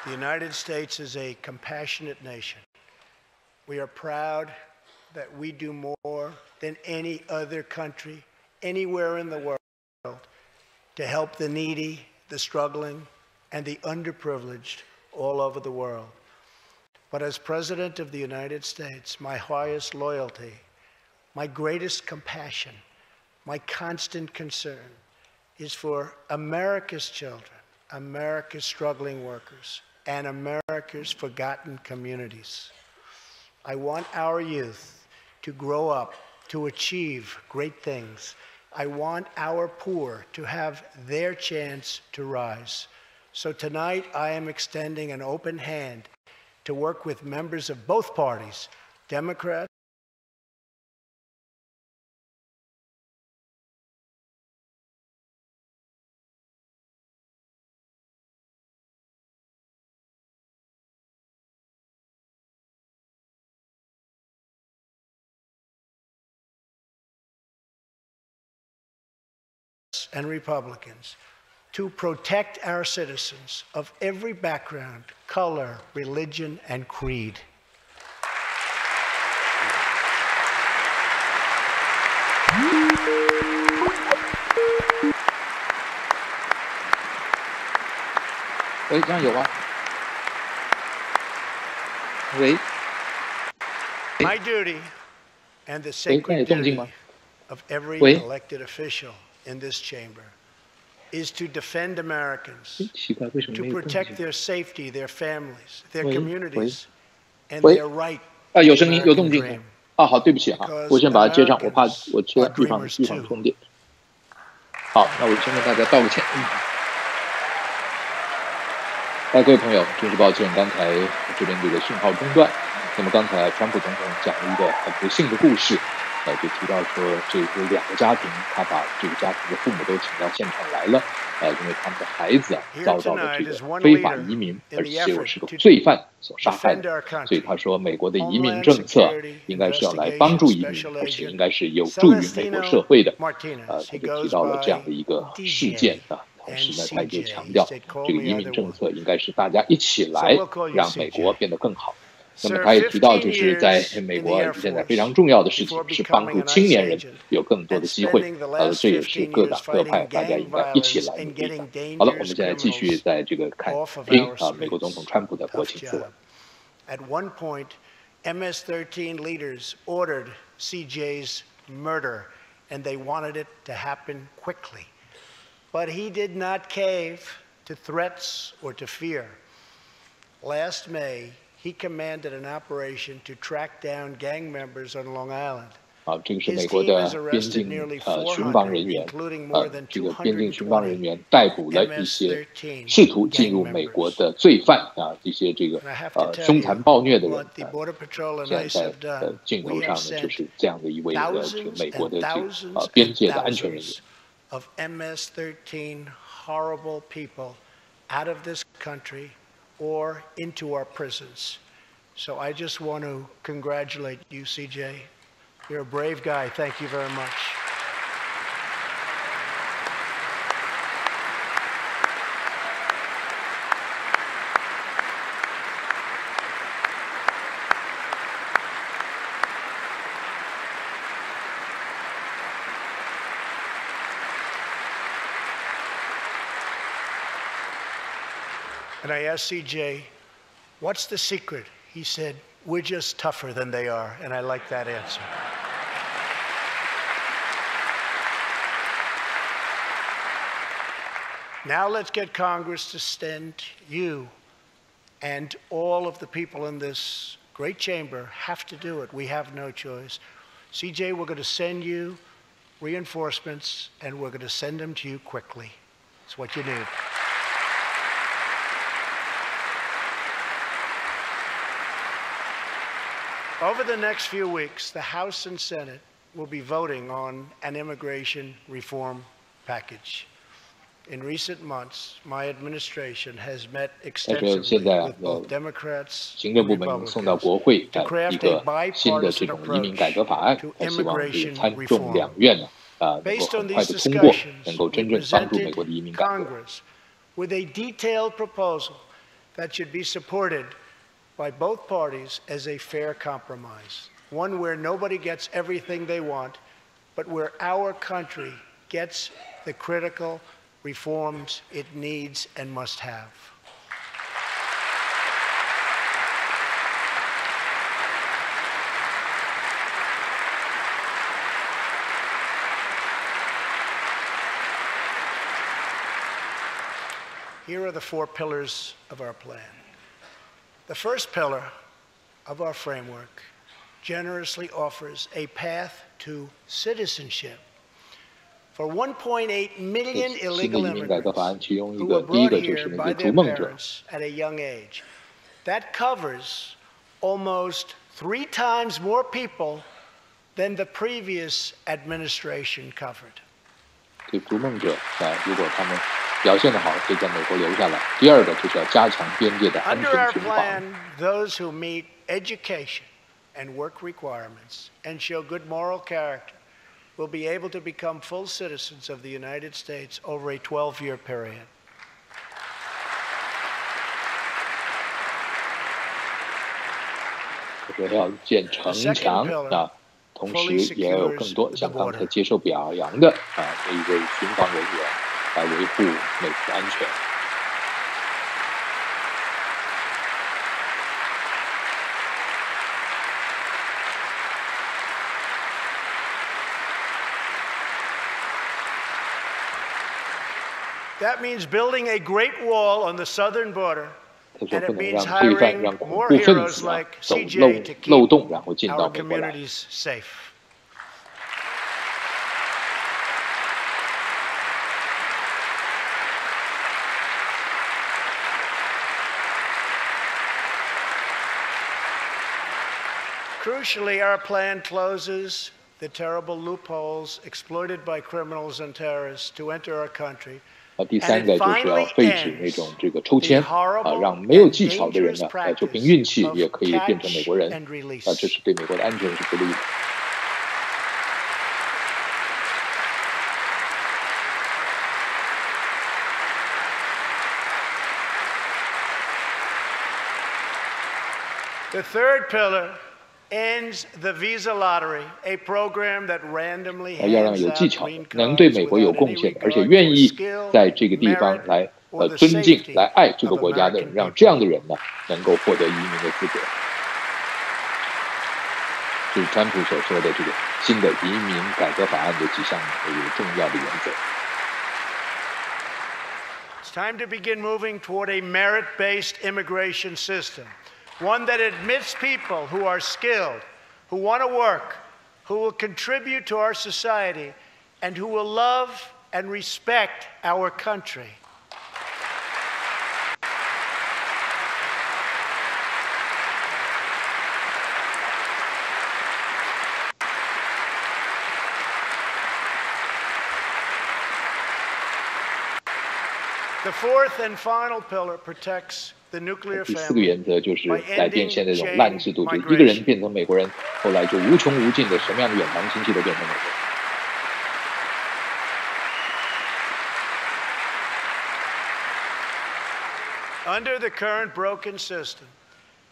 The United States is a compassionate nation. We are proud that we do more than any other country anywhere in the world to help the needy, the struggling, and the underprivileged all over the world. But as President of the United States, my highest loyalty, my greatest compassion, my constant concern is for America's children, America's struggling workers, and America's forgotten communities. I want our youth to grow up, to achieve great things. I want our poor to have their chance to rise. So tonight, I am extending an open hand to work with members of both parties, Democrats and Republicans to protect our citizens of every background, color, religion, and creed. My duty and the sacred duty of every elected official in this chamber is to defend Americans, to protect their safety, their families, their communities, and their right to the American dream. 好，对不起啊，我先把它接上，我怕我遇上重点。好，那我先跟大家道个歉。各位朋友，真是抱歉，刚才这边这个信号中断。那么刚才川普总统讲了一个很不幸的故事。就提到说，这有2个家庭，他把这个家庭的父母都请到现场来了，因为他们的孩子遭到了这个非法移民，而且又是个罪犯所杀害的，所以他说，美国的移民政策应该是要来帮助移民，而且应该是有助于美国社会的。他就提到了这样的一个事件啊，同时呢，他也就强调，这个移民政策应该是大家一起来让美国变得更好。那么他也提到，就是在美国现在非常重要的事情是帮助青年人有更多的机会，这也是各党各派大家应该一起来努力的。好了，我们现在继续在这个听美国总统川普的国情咨文。At one point, MS-13 leaders ordered CJ's murder, and they wanted it to happen quickly. But he did not cave to threats or to fear. Last May, he commanded an operation to track down gang members on Long Island. 这个是美国的边境巡防人员，这个边境巡防人员逮捕了一些试图进入美国的罪犯一些这个凶残暴虐的人。现在在镜头上呢，就是这样的一位这个美国的这个边界的安全人员。Of MS-13 horrible people out of this country or into our prisons. So I just want to congratulate you, CJ. You're a brave guy. Thank you very much. And I asked CJ, what's the secret? He said, we're just tougher than they are. And I like that answer. Now let's get Congress to send you and all of the people in this great chamber have to do it. We have no choice. CJ, we're going to send you reinforcements, and we're going to send them to you quickly. It's what you need. Over the next few weeks, the House and Senate will be voting on an immigration reform package. In recent months, my administration has met extensively with both Democrats and Republicans to craft a bipartisan approach to immigration reform. Based on these discussions, we presented Congress with a detailed proposal that should be supported by both parties as a fair compromise, one where nobody gets everything they want, but where our country gets the critical reforms it needs and must have. Here are the 4 pillars of our plan. The first pillar of our framework generously offers a path to citizenship for 1.8 million illegal immigrants who were brought here by their parents at a young age. That covers almost 3 times more people than the previous administration covered. 对逐梦者如果他们表现得好，可以在美国留下来。第二个就是要加强边界的安全巡防。 Under our plan, those who meet education and work requirements and show good moral character will be able to become full citizens of the United States over a 12-year period. 我说要建城墙啊，同时也要有更多像刚才接受表扬的那一位巡防人员来维护美国安全。 That means building a great wall on the southern border, 他说 and 不 it 能 means 让罪犯、 hiring 让恐 more 怖分 heroes 子 like 走 CJ to 漏 keep 洞，然后进 our 到美国来。 communities safe. Crucially, our plan closes the terrible loopholes exploited by criminals and terrorists to enter our country. 第三个就是要废止那种这个抽签让没有技巧的人呢，就凭运气也可以变成美国人，这是对美国的安全是不利的。 The third pillar ends the visa lottery, a program that randomly 要让 hands 有 out 技巧的， green 能对 cards 美国有 without 贡 any 献的，而且 regard 愿 for 意 skill, 在这个地方 merit, 来 or the 尊敬、 safety 来爱这个 of 国家的人， American 让 people. 这样的人呢能够获得移民的资格。这是川普所说的这个新的移民改革法案的几项重要的原则。 It's time to begin moving toward a merit-based immigration system, one that admits people who are skilled, who want to work, who will contribute to our society, and who will love and respect our country. The fourth and final pillar protects the nuclear 第四个 family 原则就是改变现在这种 by 烂制度，就 ending 一个人 migration. 变成美国人，后来就无穷无尽的什么样的远房亲戚都变成美国人。 Under the current broken system,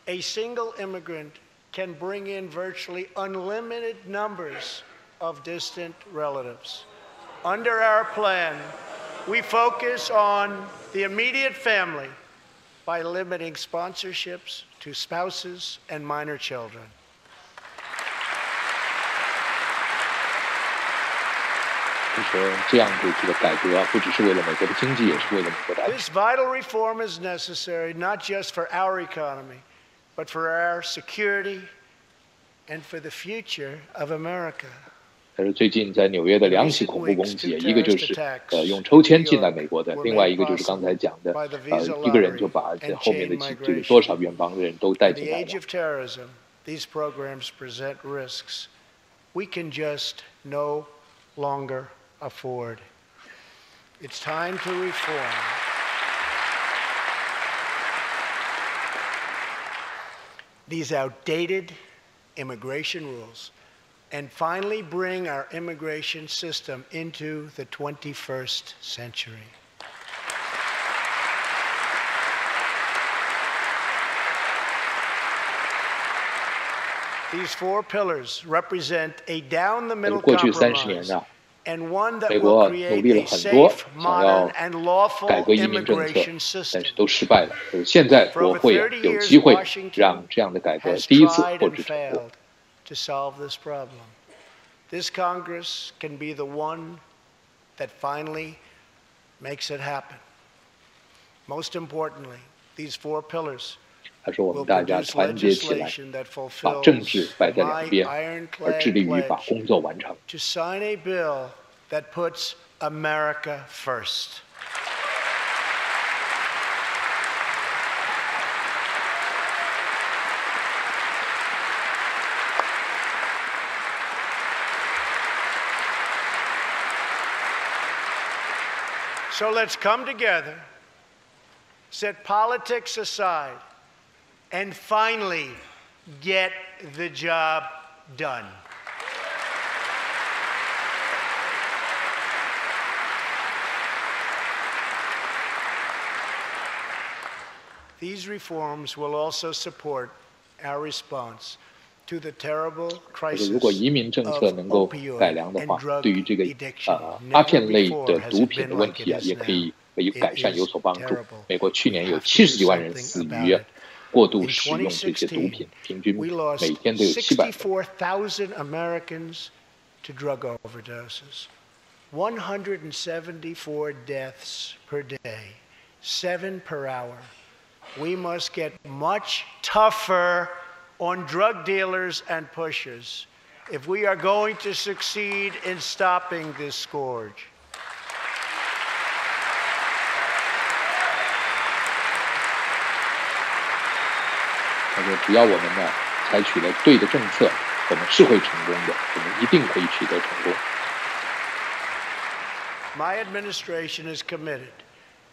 a single immigrant can bring in virtually unlimited numbers of distant relatives. Under our plan, we focus on the immediate family by limiting sponsorships to spouses and minor children. 就说这样的这个改革不只是为了美国的经济，也是为了美国的安全。 This vital reform is necessary not just for our economy, but for our security and for the future of America. 但是最近在纽约的两起恐怖攻击，一个就是用抽签进来美国的，另外一个就是刚才讲的一个人就把这后面的这个多少远房的人都带 In 进 the 来 age 了。 of terrorism, these programs present risks we can just no longer afford. It's time to reform. These outdated immigration rules and finally bring our immigration system into the 21st century. These four pillars represent a down the middle 过去30年 compromise 呢， and one that 美 will 国努 create 力了 a 很多， safe, 想要 modern, and lawful 改革移民政策， immigration 但 system. 是都失败了。现在 For 国 over 会 30有 years, 机会 Washington 让这样的改革 has 第一次 tried 获 and 致成功。 failed to solve this problem. This Congress can be the one that finally makes it happen. Most importantly, these four pillars 他说：“我 will 们大家 produce 团结起来， legislation that 把政 fulfills 治摆在两 my 边，而 ironclad 致力于把 pledge 工作完成。” to sign a bill that puts America first. So let's come together, set politics aside, and finally get the job done. These reforms will also support our response to the terrible 他说， crisis 如果移民政策 of 能够 opioid 改良的 and 话， drug 对于这个 addiction. 鸦 Never 片类 before 的 has 毒 it 品 been 的问 like 题 it is 也可以为 now. 改善 It 有 is 所帮助 terrible. 美国去年 We 有 have to 70 do 几万人 something 死 about 于 it. 过度 In 使用这些毒 2016, 品，平均 we lost 每天都有700人。 64,000 Americans to drug overdoses, 174 deaths per day, 7 per hour. We must get much tougher on drug dealers and pushers if we are going to succeed in stopping this scourge. 他说，只要我们呢采取了对的政策，我们是会成功的，我们一定可以取得成功。 My administration is committed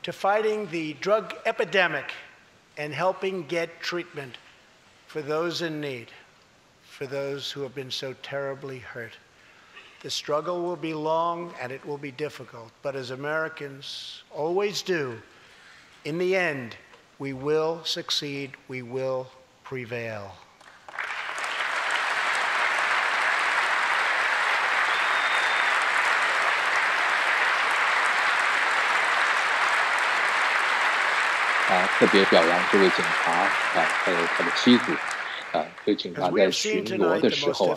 to fighting the drug epidemic and helping get treatment for those in need, for those who have been so terribly hurt. The struggle will be long and it will be difficult, but as Americans always do, in the end, we will succeed, we will prevail. 特别表扬这位警察还有他的妻子这个警察在巡逻的时候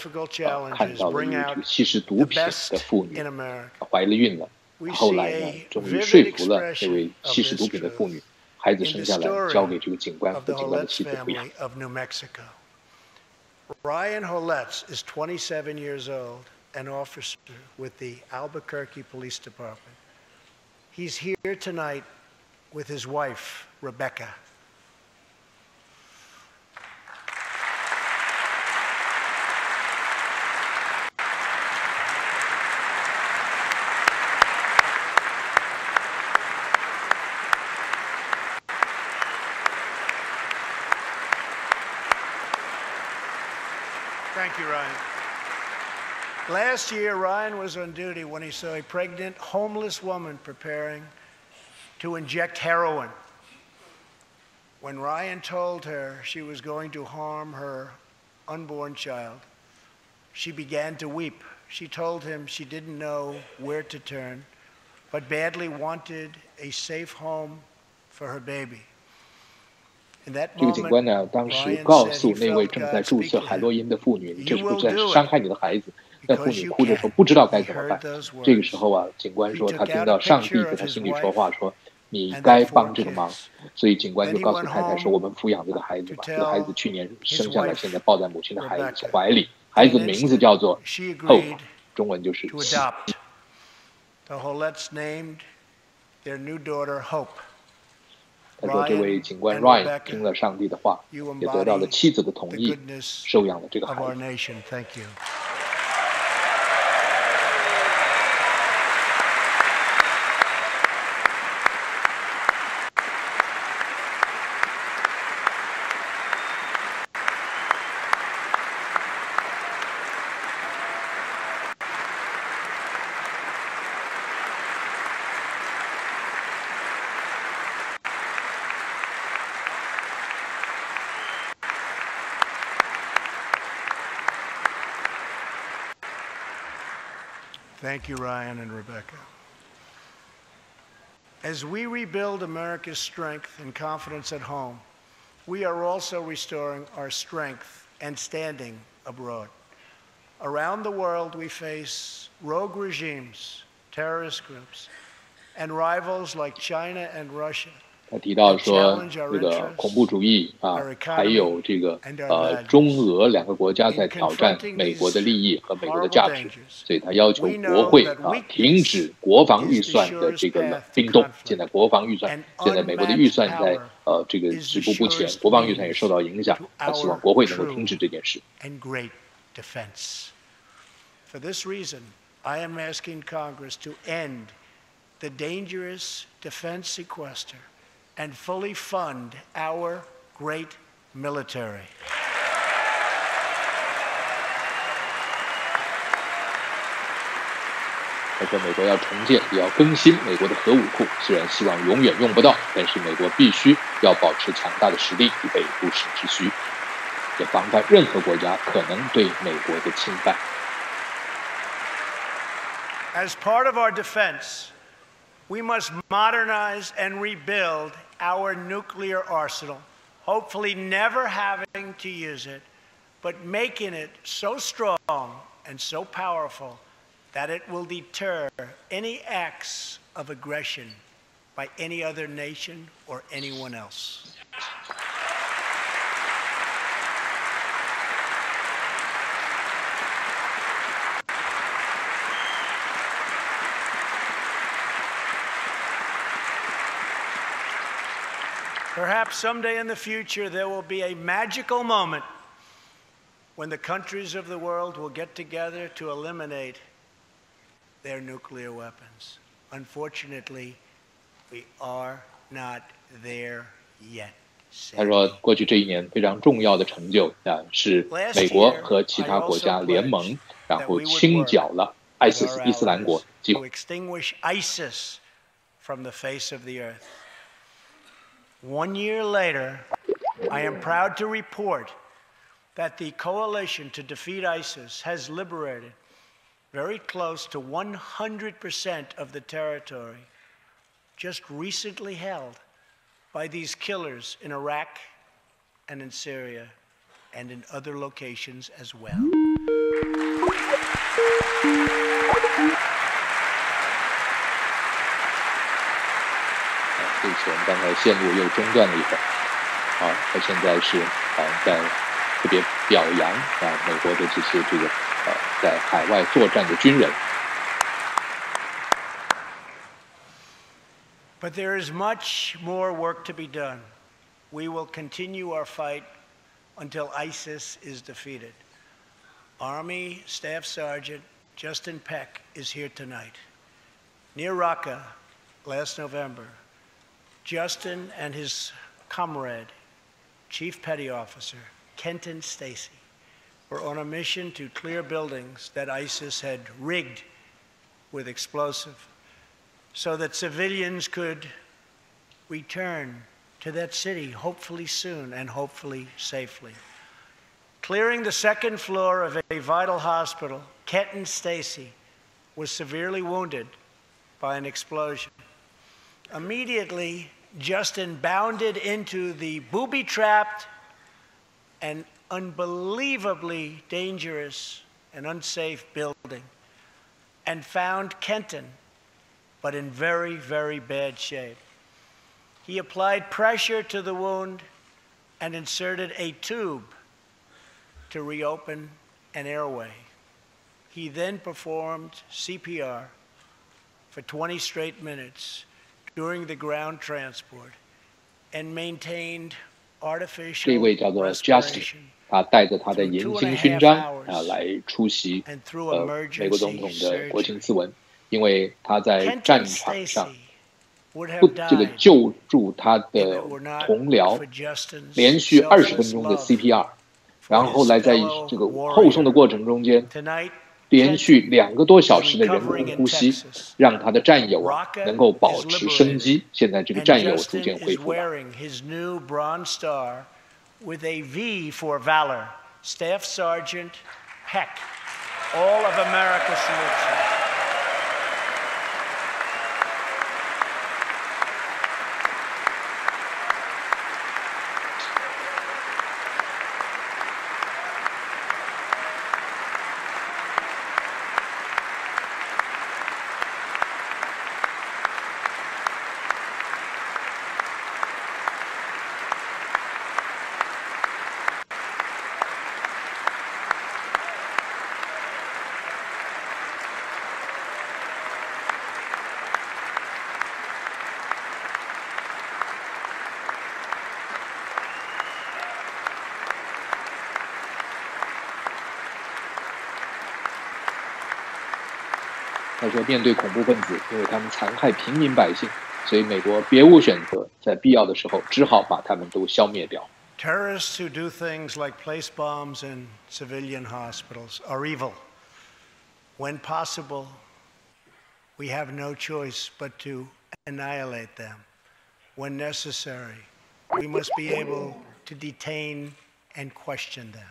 看到了一个吸食毒品的妇女怀了孕了，后来呢，终于说服了那位吸食毒品的妇女，孩子生下来交给这个警官和警官的妻子抚养。Ryan Holetz is 27 years old, an officer with the Albuquerque Police Department. He's here tonight with his wife, Rebecca. Thank you, Ryan. Last year, Ryan was on duty when he saw a pregnant, homeless woman preparing to inject heroin. When Ryan told her she was going to harm her unborn child, she began to weep. She told him she didn't know where to turn, but badly wanted a safe home for her baby. 这个警官呢，当时告诉那位正在注射海洛因的妇女：“你这是不是在伤害你的孩子？”那妇女哭着说：“不知道该怎么办。”这个时候啊，警官说他听到上帝在他心里说话，说：“你该帮这个忙。”所以警官就告诉太太说：“我们抚养这个孩子吧，这个孩子去年生下来，现在抱在母亲的怀里，孩子的名字叫做 Hope， 中文就是喜。” The Holetz named their new daughter Hope. 他说：“这位警官 Ryan 听了上帝的话，也得到了妻子的同意，收养了这个孩子。” Thank you. Thank you, Ryan and Rebecca. As we rebuild America's strength and confidence at home, we are also restoring our strength and standing abroad. Around the world, we face rogue regimes, terrorist groups, and rivals like China and Russia. 他提到说，这个恐怖主义还有这个中俄两个国家在挑战美国的利益和美国的价值，所以他要求国会停止国防预算的这个冰冻。现在国防预算，现在美国的预算在这个止步不前，国防预算也受到影响。他希望国会能够停止这件事。For this reason, I am asking Congress to end the dangerous defense sequester and fully fund our great military. 他说，美国要重建，也要更新美国的核武库。虽然希望永远用不到，但是美国必须要保持强大的实力，以备不时之需，也防范任何国家可能对美国的侵犯。As part of our defense, we must modernize and rebuild our nuclear arsenal, hopefully never having to use it, but making it so strong and so powerful that it will deter any acts of aggression by any other nation or anyone else. Perhaps someday in the future there will be a magical moment when the countries of the world will get together to eliminate their nuclear weapons. Unfortunately, we are not there yet. 他说，过去这一年非常重要的成就是美国和其他国家联盟，然后清剿了ISIS 伊斯兰国，几乎 extinguish ISIS from the face of the earth. 1 year later, I am proud to report that the coalition to defeat ISIS has liberated very close to 100% of the territory just recently held by these killers in Iraq and in Syria and in other locations as well. 对不起，我们刚才线路又中断了一会儿。他现在是在特别表扬美国的这些在海外作战的军人。But there is much more work to be done. We will continue our fight until ISIS is defeated. Army Staff Sergeant Justin Peck is here tonight. Near Raqqa last November, Justin and his comrade, Chief Petty Officer Kenton Stacy, were on a mission to clear buildings that ISIS had rigged with explosive so that civilians could return to that city, hopefully soon and hopefully safely. Clearing the second floor of a vital hospital, Kenton Stacy was severely wounded by an explosion. Immediately, Justin bounded into the booby-trapped and unbelievably dangerous and unsafe building and found Kenton, but in very, very bad shape. He applied pressure to the wound and inserted a tube to reopen an airway. He then performed CPR for 20 straight minutes during the ground transport and maintained 这位叫做 Justin， 他带着他的颜金勋章来出席美国总统的国情咨文，因为他在战场上这个救助他的同僚，连续20分钟的 CPR， 然后后来在这个后送的过程中间，连续2个多小时的人工呼吸，让他的战友能够保持生机。现在这个战友逐渐恢复了。With a V for valor, Staff Sergeant Peck, all of America salutes him. 他说，面对恐怖分子，因为他们残害平民百姓，所以美国别无选择，在必要的时候只好把他们都消灭掉。Terrorists who do things like place bombs in civilian hospitals are evil. When possible, we have no choice but to annihilate them. When necessary, we must be able to detain and question them.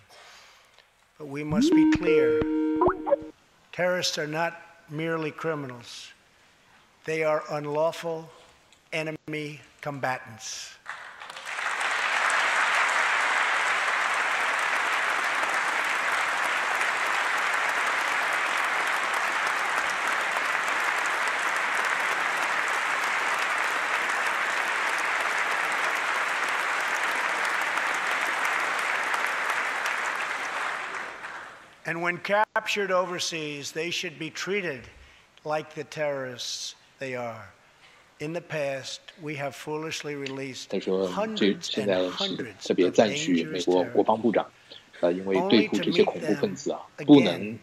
But we must be clear. Terrorists are not merely criminals. They are unlawful enemy combatants. And when captured overseas, they should be treated like the terrorists they are. In the past, we have foolishly released 他说，hundreds 现 and 在是 hundreds 特别 of 赞许美 dangerous 国国 terrorists. 防部长，因为对付这些恐怖分子啊，不能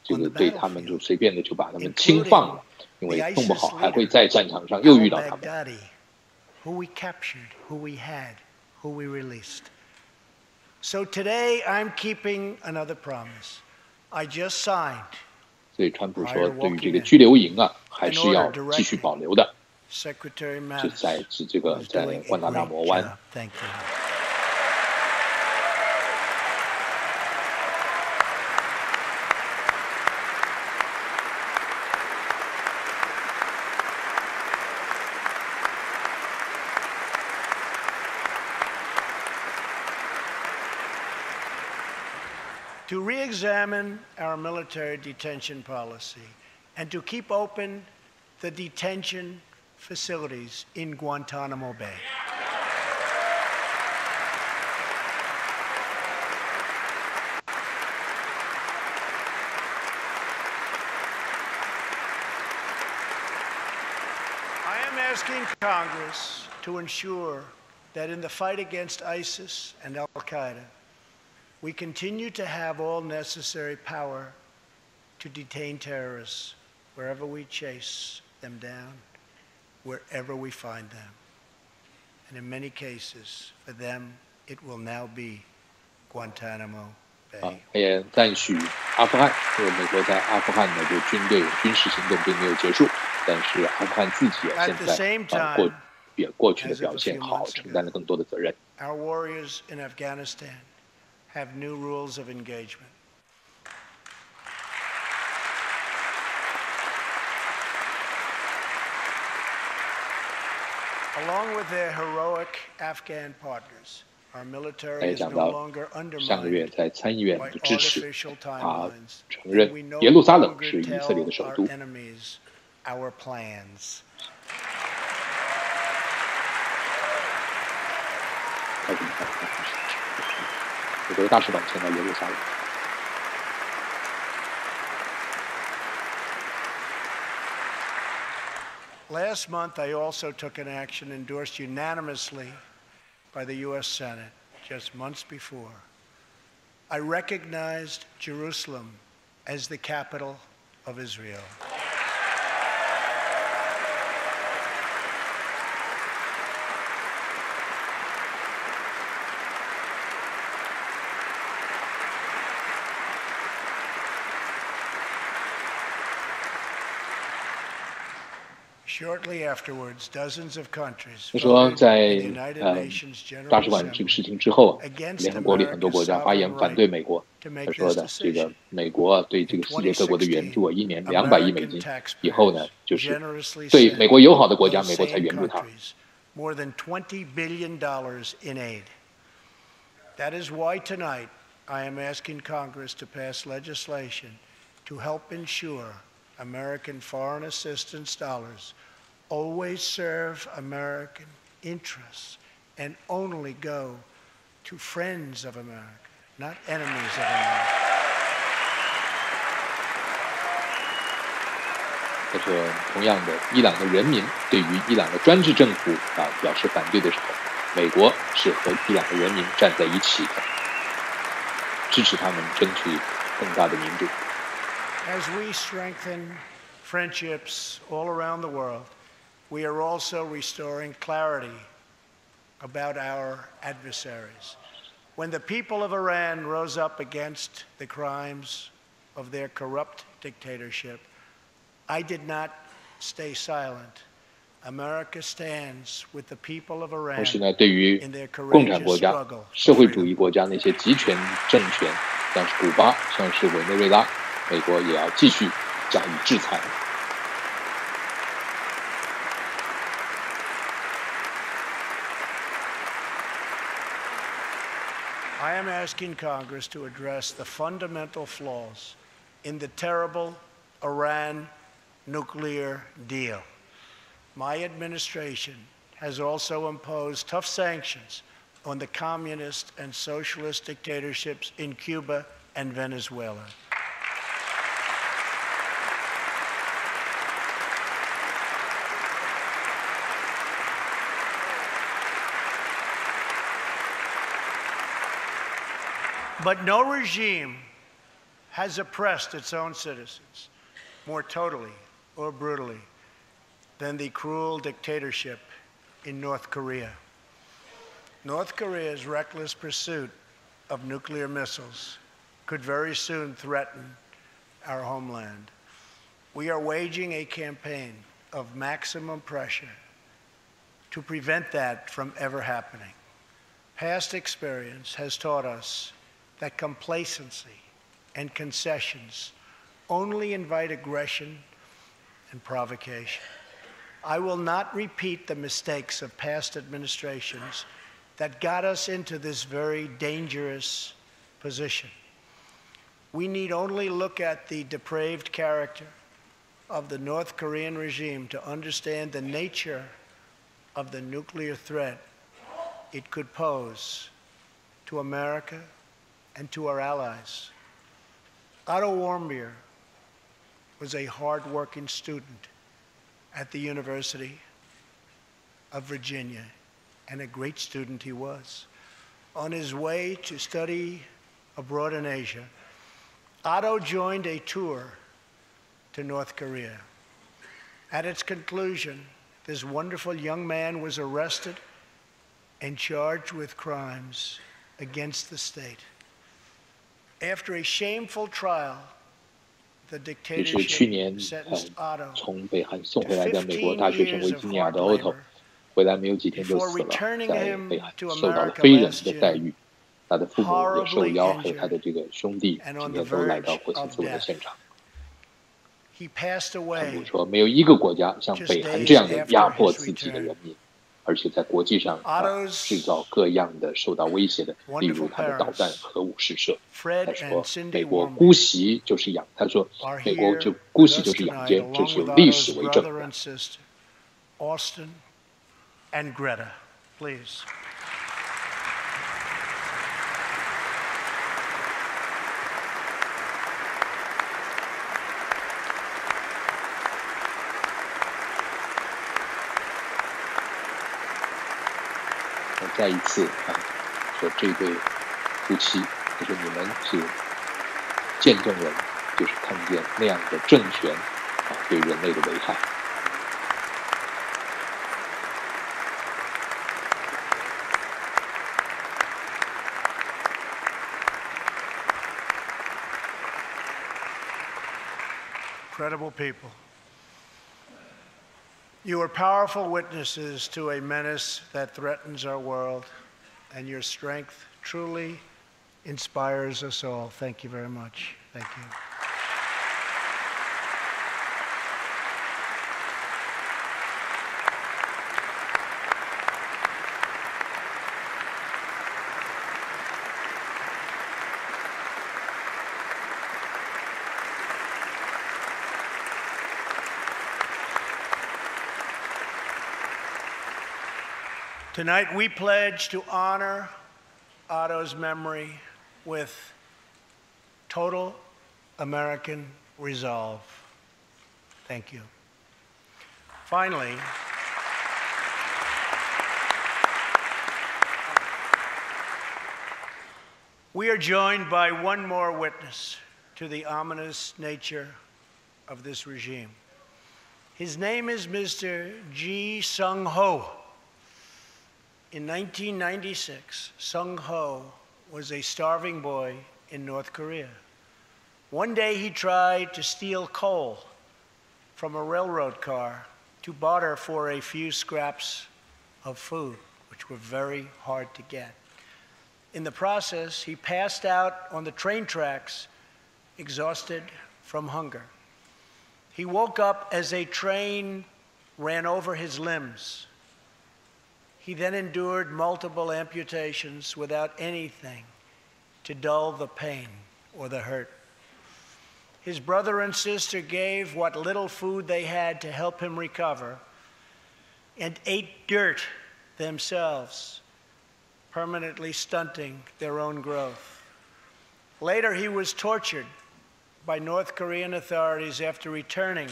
这个对他们就随便的就把他们轻放了，因为弄不好还会在战场上又遇到他们。Who we captured, who we had, who we released. So today I'm keeping another promise. I just signed. 所以川普说，对于这个拘留营啊，还是要继续保留的。Secretary 就在这个在关达纳摩湾。Thank you. To re-examine our military detention policy and to keep open the detention facilities in Guantanamo Bay. I am asking Congress to ensure that in the fight against ISIS and Al-Qaeda, we continue to have all necessary power to detain terrorists wherever we chase them down, wherever we find them. And in many cases, for them, it will now be Guantanamo Bay. 也赞许阿富汗，因为美国在阿富汗的这个军队军事行动并没有结束，但是阿富汗自己啊，现在过去的表现好，承担了更多的责任。Our warriors in Afghanistan have new rules of engagement. Along with their heroic Afghan partners, our military is no longer undermined 上个月在参议院 by 的支持， artificial 他 timelines, 承认 and we no 耶路撒冷 longer 是以色列的 tell 首 our 都。 enemies our plans. 美国大使馆迁到耶路撒冷。Last month, I also took an action endorsed unanimously by the U.S. Senate just months before. I recognized Jerusalem as the capital of Israel. Shortly afterwards, dozens of countries 他说， voted 在 in the United Nations 大 General 使馆这个 Assembly 事情之后， against 联合国里很多国家发言 America's 反对美国。 to 他 make 说 this 的这个 decision. 美国对这个世界各国的援助，一年200亿美金，以后呢，就是对美国友好的国家，美国才援助他。 More than $20 billion in aid. That is why tonight I am asking Congress to pass legislation to help ensure American foreign assistance dollars always serve American interests and only go to friends of America, not enemies of America. 他说，同样的，伊朗的人民对于伊朗的专制政府表示反对的时候，美国是和伊朗的人民站在一起的，支持他们争取更大的民主。As we strengthen friendships all around the world, we are also restoring clarity about our adversaries. When the people of Iran rose up against the crimes of their corrupt dictatorship, I did not stay silent. America stands with the people of Iran 同时呢，对于 in their 共产 courageous 国家、 struggle 社 for 会主 freedom. 义国家那些集权政权，像是古巴、像是委内瑞拉，美国也要继续加以制裁。I am asking Congress to address the fundamental flaws in the terrible Iran nuclear deal. My administration has also imposed tough sanctions on the communist and socialist dictatorships in Cuba and Venezuela. But no regime has oppressed its own citizens more totally or brutally than the cruel dictatorship in North Korea. North Korea's reckless pursuit of nuclear missiles could very soon threaten our homeland. We are waging a campaign of maximum pressure to prevent that from ever happening. Past experience has taught us that complacency and concessions only invite aggression and provocation. I will not repeat the mistakes of past administrations that got us into this very dangerous position. We need only look at the depraved character of the North Korean regime to understand the nature of the nuclear threat it could pose to America and to our allies. Otto Warmbier was a hard-working student at the University of Virginia, and a great student he was. On his way to study abroad in Asia, Otto joined a tour to North Korea. At its conclusion, this wonderful young man was arrested and charged with crimes against the state. After a shameful trial, the 也是去年 dictatorship sentenced Otto 从北韩送 to 回来的美国 15 大学生 years 维 of 吉尼亚 hard 的 Otto， labor 回来没有几天就 before 死了， returning 在 him 北韩 to 受到了 America 非人 last 的待 June, 遇。他的父母也受 horribly 邀，还有 injured 他的这个兄弟 and 今 on the 天都来到 verge 国情 of 咨文的 death. 现场。 He passed 川普 away 说，没有一个国家像 just 北韩 days 这样的 after 压迫 his 自己的 return. 人民，而且在国际上 Otto's 制造各样的受到威胁的，例如 wonderful 他的导弹 parents, 核武试射。 Fred 他 and 说， Cindy 美国 Warmbier, 姑息就是养，他说 are 美国 here 就姑 with 息 us 就是养 tonight, 奸，这 along 是有 with 历 Otto's 史为证 brother 的。 and sister, Austin and Greta. Please. 再一次说这对夫妻，他说你们是见证人，就是看见那样的政权对人类的危害。Incredible people. You are powerful witnesses to a menace that threatens our world, and your strength truly inspires us all. Thank you very much. Thank you. Tonight, we pledge to honor Otto's memory with total American resolve. Thank you. Finally, we are joined by one more witness to the ominous nature of this regime. His name is Mr. Ji Sung-ho. In 1996, Sung-ho was a starving boy in North Korea. One day he tried to steal coal from a railroad car to barter for a few scraps of food, which were very hard to get. In the process, he passed out on the train tracks, exhausted from hunger. He woke up as a train ran over his limbs. He then endured multiple amputations without anything to dull the pain or the hurt. His brother and sister gave what little food they had to help him recover and ate dirt themselves, permanently stunting their own growth. Later, he was tortured by North Korean authorities after returning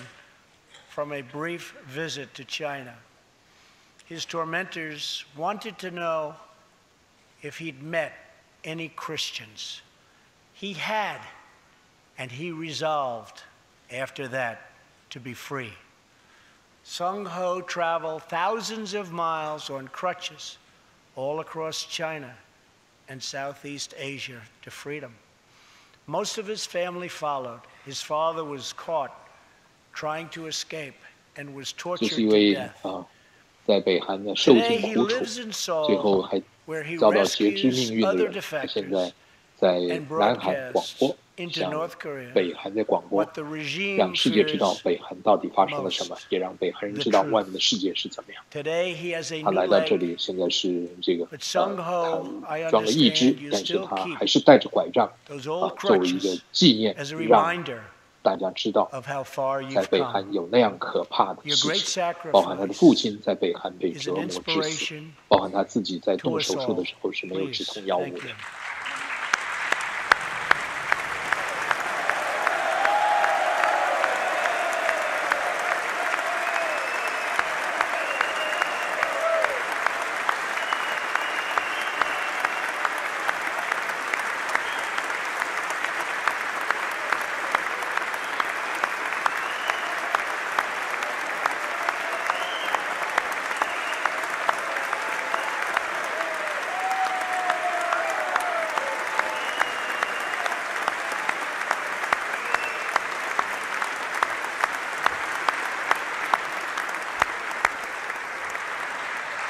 from a brief visit to China. His tormentors wanted to know if he'd met any Christians. He had, and he resolved after that to be free. Sung-ho traveled thousands of miles on crutches all across China and Southeast Asia to freedom. Most of his family followed. His father was caught trying to escape and was tortured to death. 在北韩的受尽苦楚，最后还遭到截肢命运的人，他现在在南韩广播，向北韩在广播，让世界知道北韩到底发生了什么，也让北韩人知道外面的世界是怎么样。他来到这里，现在是这个他装了一只，但是他还是带着拐杖作为一个纪念，让大家知道，在北韩有那样可怕的事情，包含他的父亲在北韩被折磨致死，包含他自己在动手术的时候是没有止痛药物的。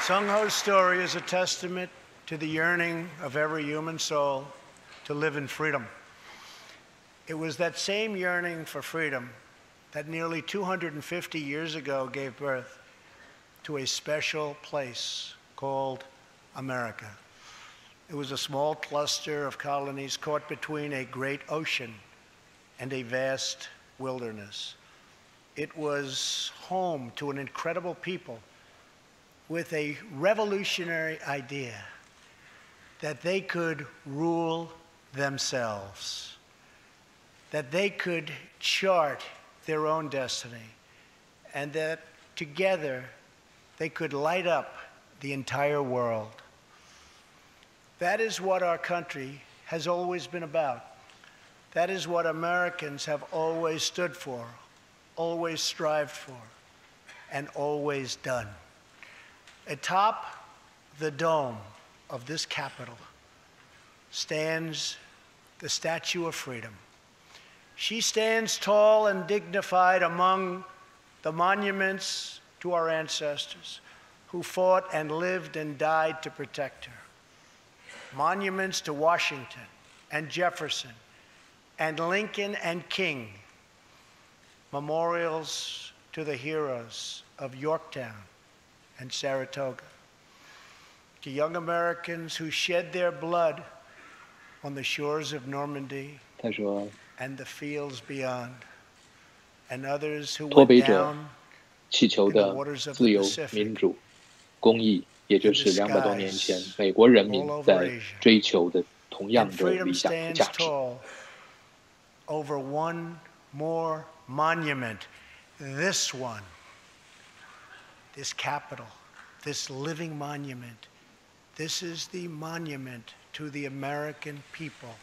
Sung-ho's story is a testament to the yearning of every human soul to live in freedom. It was that same yearning for freedom that nearly 250 years ago gave birth to a special place called America. It was a small cluster of colonies caught between a great ocean and a vast wilderness. It was home to an incredible people with a revolutionary idea that they could rule themselves, that they could chart their own destiny, and that together they could light up the entire world. That is what our country has always been about. That is what Americans have always stood for, always strived for, and always done. Atop the dome of this Capitol stands the Statue of Freedom. She stands tall and dignified among the monuments to our ancestors who fought and lived and died to protect her. Monuments to Washington and Jefferson and Lincoln and King. Memorials to the heroes of Yorktown and Saratoga, to young Americans who shed their blood on the shores of Normandy and the fields beyond, and others who went down in the waters of the Pacific, 公益，也就是200多年前美国人民在追求的同样的理想和价值。Over one more monument, this one. This Capitol, this living monument, this is the monument to the American people.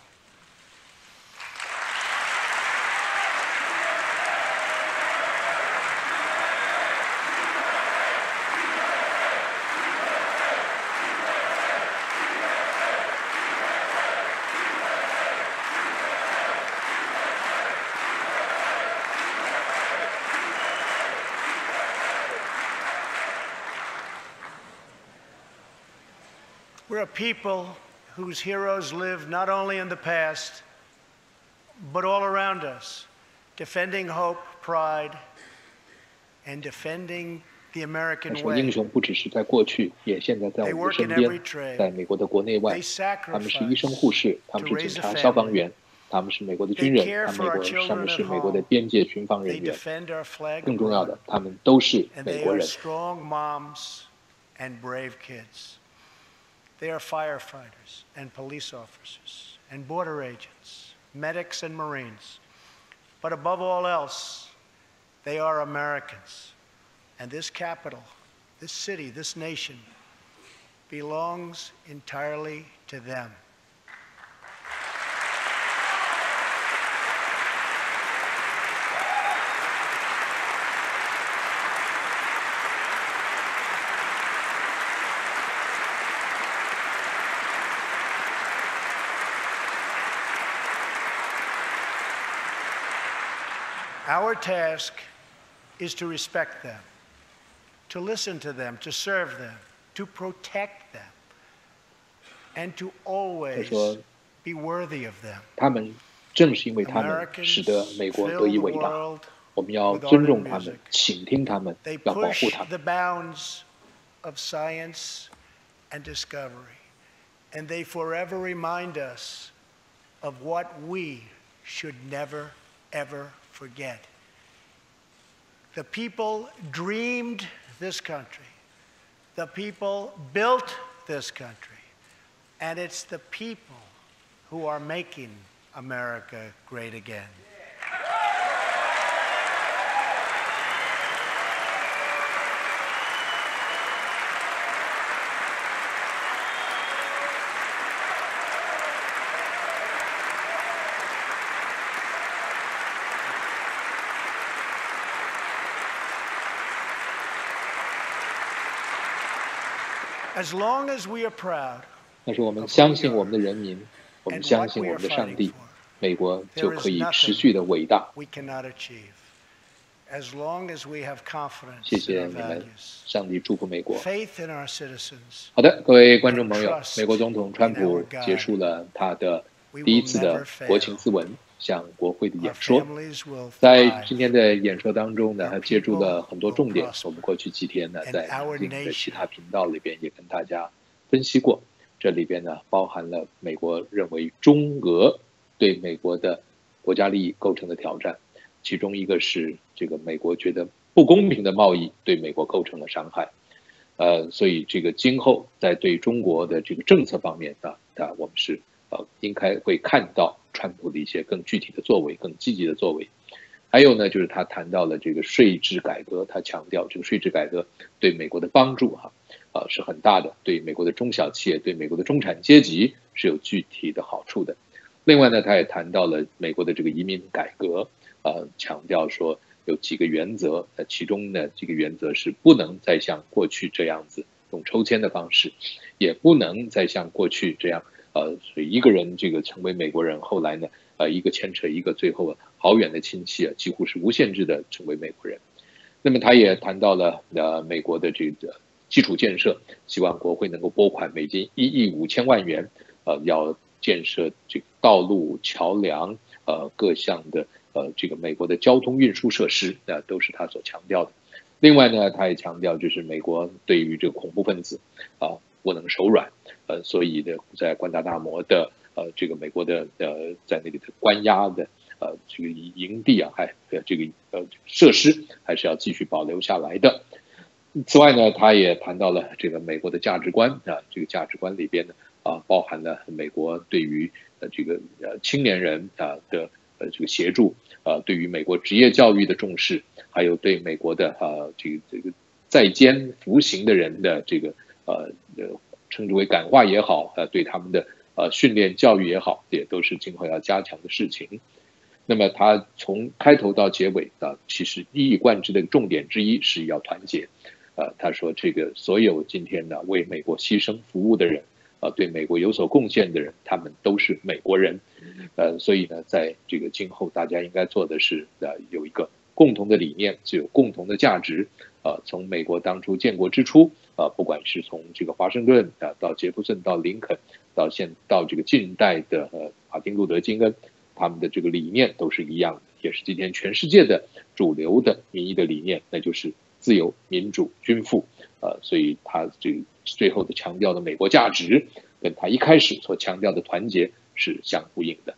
We're a people whose heroes live not only in the past, but all around us, defending hope, pride, and defending the American 说英 way. 雄不只是在过去，也现在在 They 我们 work 身 in 边 every，trade. 在美国的国内外， They 他们是医生、 sacrifice 护士，他们 to 是警 raise a 察、消防 family. 员，他们是美国的 They 军人， care 他 for our 们 children 是 at 美国的 home. 边界巡防人 They 员。 defend our flag 更重要的， abroad. 他们都是 And 美 they 国 are 人。 strong moms and brave kids. They are firefighters and police officers and border agents, medics and Marines. But above all else, they are Americans. And this capital, this city, this nation belongs entirely to them. Our task is to respect them, to listen to them, to serve them, to protect them, and to always 他说 be worthy of them. 他们正是因为他们，使得美国得以伟大。我们要尊重他们，倾听他们， They 要保护 push 他们。 the bounds of science and discovery, and they forever remind us of what we should never, ever forget. The people dreamed this country. The people built this country. And it's the people who are making America great again. As long as we are proud 他说我们相信我们的人民，我们相信我们的上帝，美国就可以持续的伟大。 we cannot achieve. As long as we have confidence 谢 in 谢 our 你们， values, 上帝祝福美国。 faith in our citizens, 好的，各位观众朋友，美国总统川普结束了他的第一次的国情咨文向国会的 our 演说。 families will 在 thrive. 今天的演说当中呢，他接触了很多重点。我们过去几天呢，在 our 明镜的 nation 其他频道里边也跟大家分析过，这里边呢包含了美国认为中俄对美国的国家利益构成的挑战，其中一个是这个美国觉得不公平的贸易对美国构成了伤害。所以这个今后在对中国的这个政策方面呢，我们是应该会看到川普的一些更具体的作为、更积极的作为。还有呢，就是他谈到了这个税制改革，他强调这个税制改革对美国的帮助是很大的，对美国的中小企业、对美国的中产阶级是有具体的好处的。另外呢，他也谈到了美国的这个移民改革，强调说有几个原则，其中呢这个原则是不能再像过去这样子用抽签的方式，也不能再像过去这样所以一个人这个成为美国人，后来呢一个牵扯一个，最后好远的亲戚几乎是无限制的成为美国人。那么他也谈到了美国的这个基础建设，希望国会能够拨款美金1亿5千万元，要建设这个道路、桥梁，各项的这个美国的交通运输设施，都是他所强调的。另外呢，他也强调就是美国对于这个恐怖分子不能手软，所以呢，在关达纳摩的这个美国的在那里的关押的这个营地还这个设施还是要继续保留下来的。此外呢，他也谈到了这个美国的价值观这个价值观里边呢包含了美国对于这个青年人的这个协助，对于美国职业教育的重视，还有对美国的这个在监服刑的人的这个称之为感化也好，对他们的训练教育也好，也都是今后要加强的事情。那么他从开头到结尾其实一以贯之的重点之一是要团结。他说这个所有今天呢为美国牺牲服务的人，对美国有所贡献的人，他们都是美国人。所以呢，在这个今后大家应该做的是有一个共共同的理念，具有共同的价值。从美国当初建国之初，不管是从这个华盛顿到杰弗森到林肯，到这个近代的马丁路德金恩，他们的这个理念都是一样的，也是今天全世界的主流的民意的理念，那就是自由、民主、均富。所以他这最后的强调的美国价值，跟他一开始所强调的团结是相呼应的。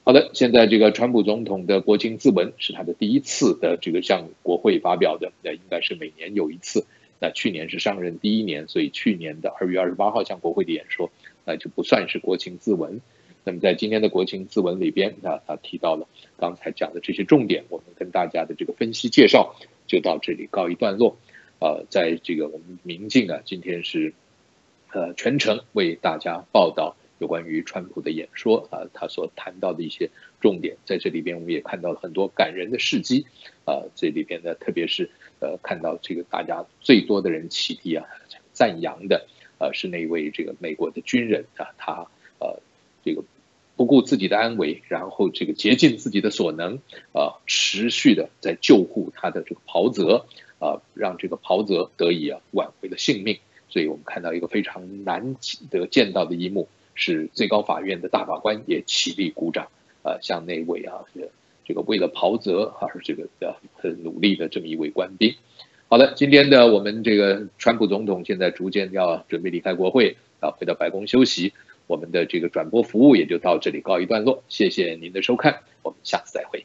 好的，现在这个川普总统的国情咨文是他的第一次的这个向国会发表的，应该是每年有一次。那去年是上任第1年，所以去年的2月28号向国会的演说，那就不算是国情咨文。那么在今天的国情咨文里边，他提到了刚才讲的这些重点，我们跟大家的这个分析介绍就到这里告一段落。在这个我们明镜今天是全程为大家报道有关于川普的演说他所谈到的一些重点，在这里边我们也看到了很多感人的事迹这里边呢，特别是看到这个大家最多的人起立赞扬的是那位这个美国的军人他这个不顾自己的安危，然后这个竭尽自己的所能持续的在救护他的这个袍泽让这个袍泽得以挽回了性命。所以我们看到一个非常难得见到的一幕，是最高法院的大法官也起立鼓掌向那位这个为了袍泽而这个很努力的这么一位官兵。好的，今天的我们这个川普总统现在逐渐要准备离开国会回到白宫休息，我们的这个转播服务也就到这里告一段落，谢谢您的收看，我们下次再会。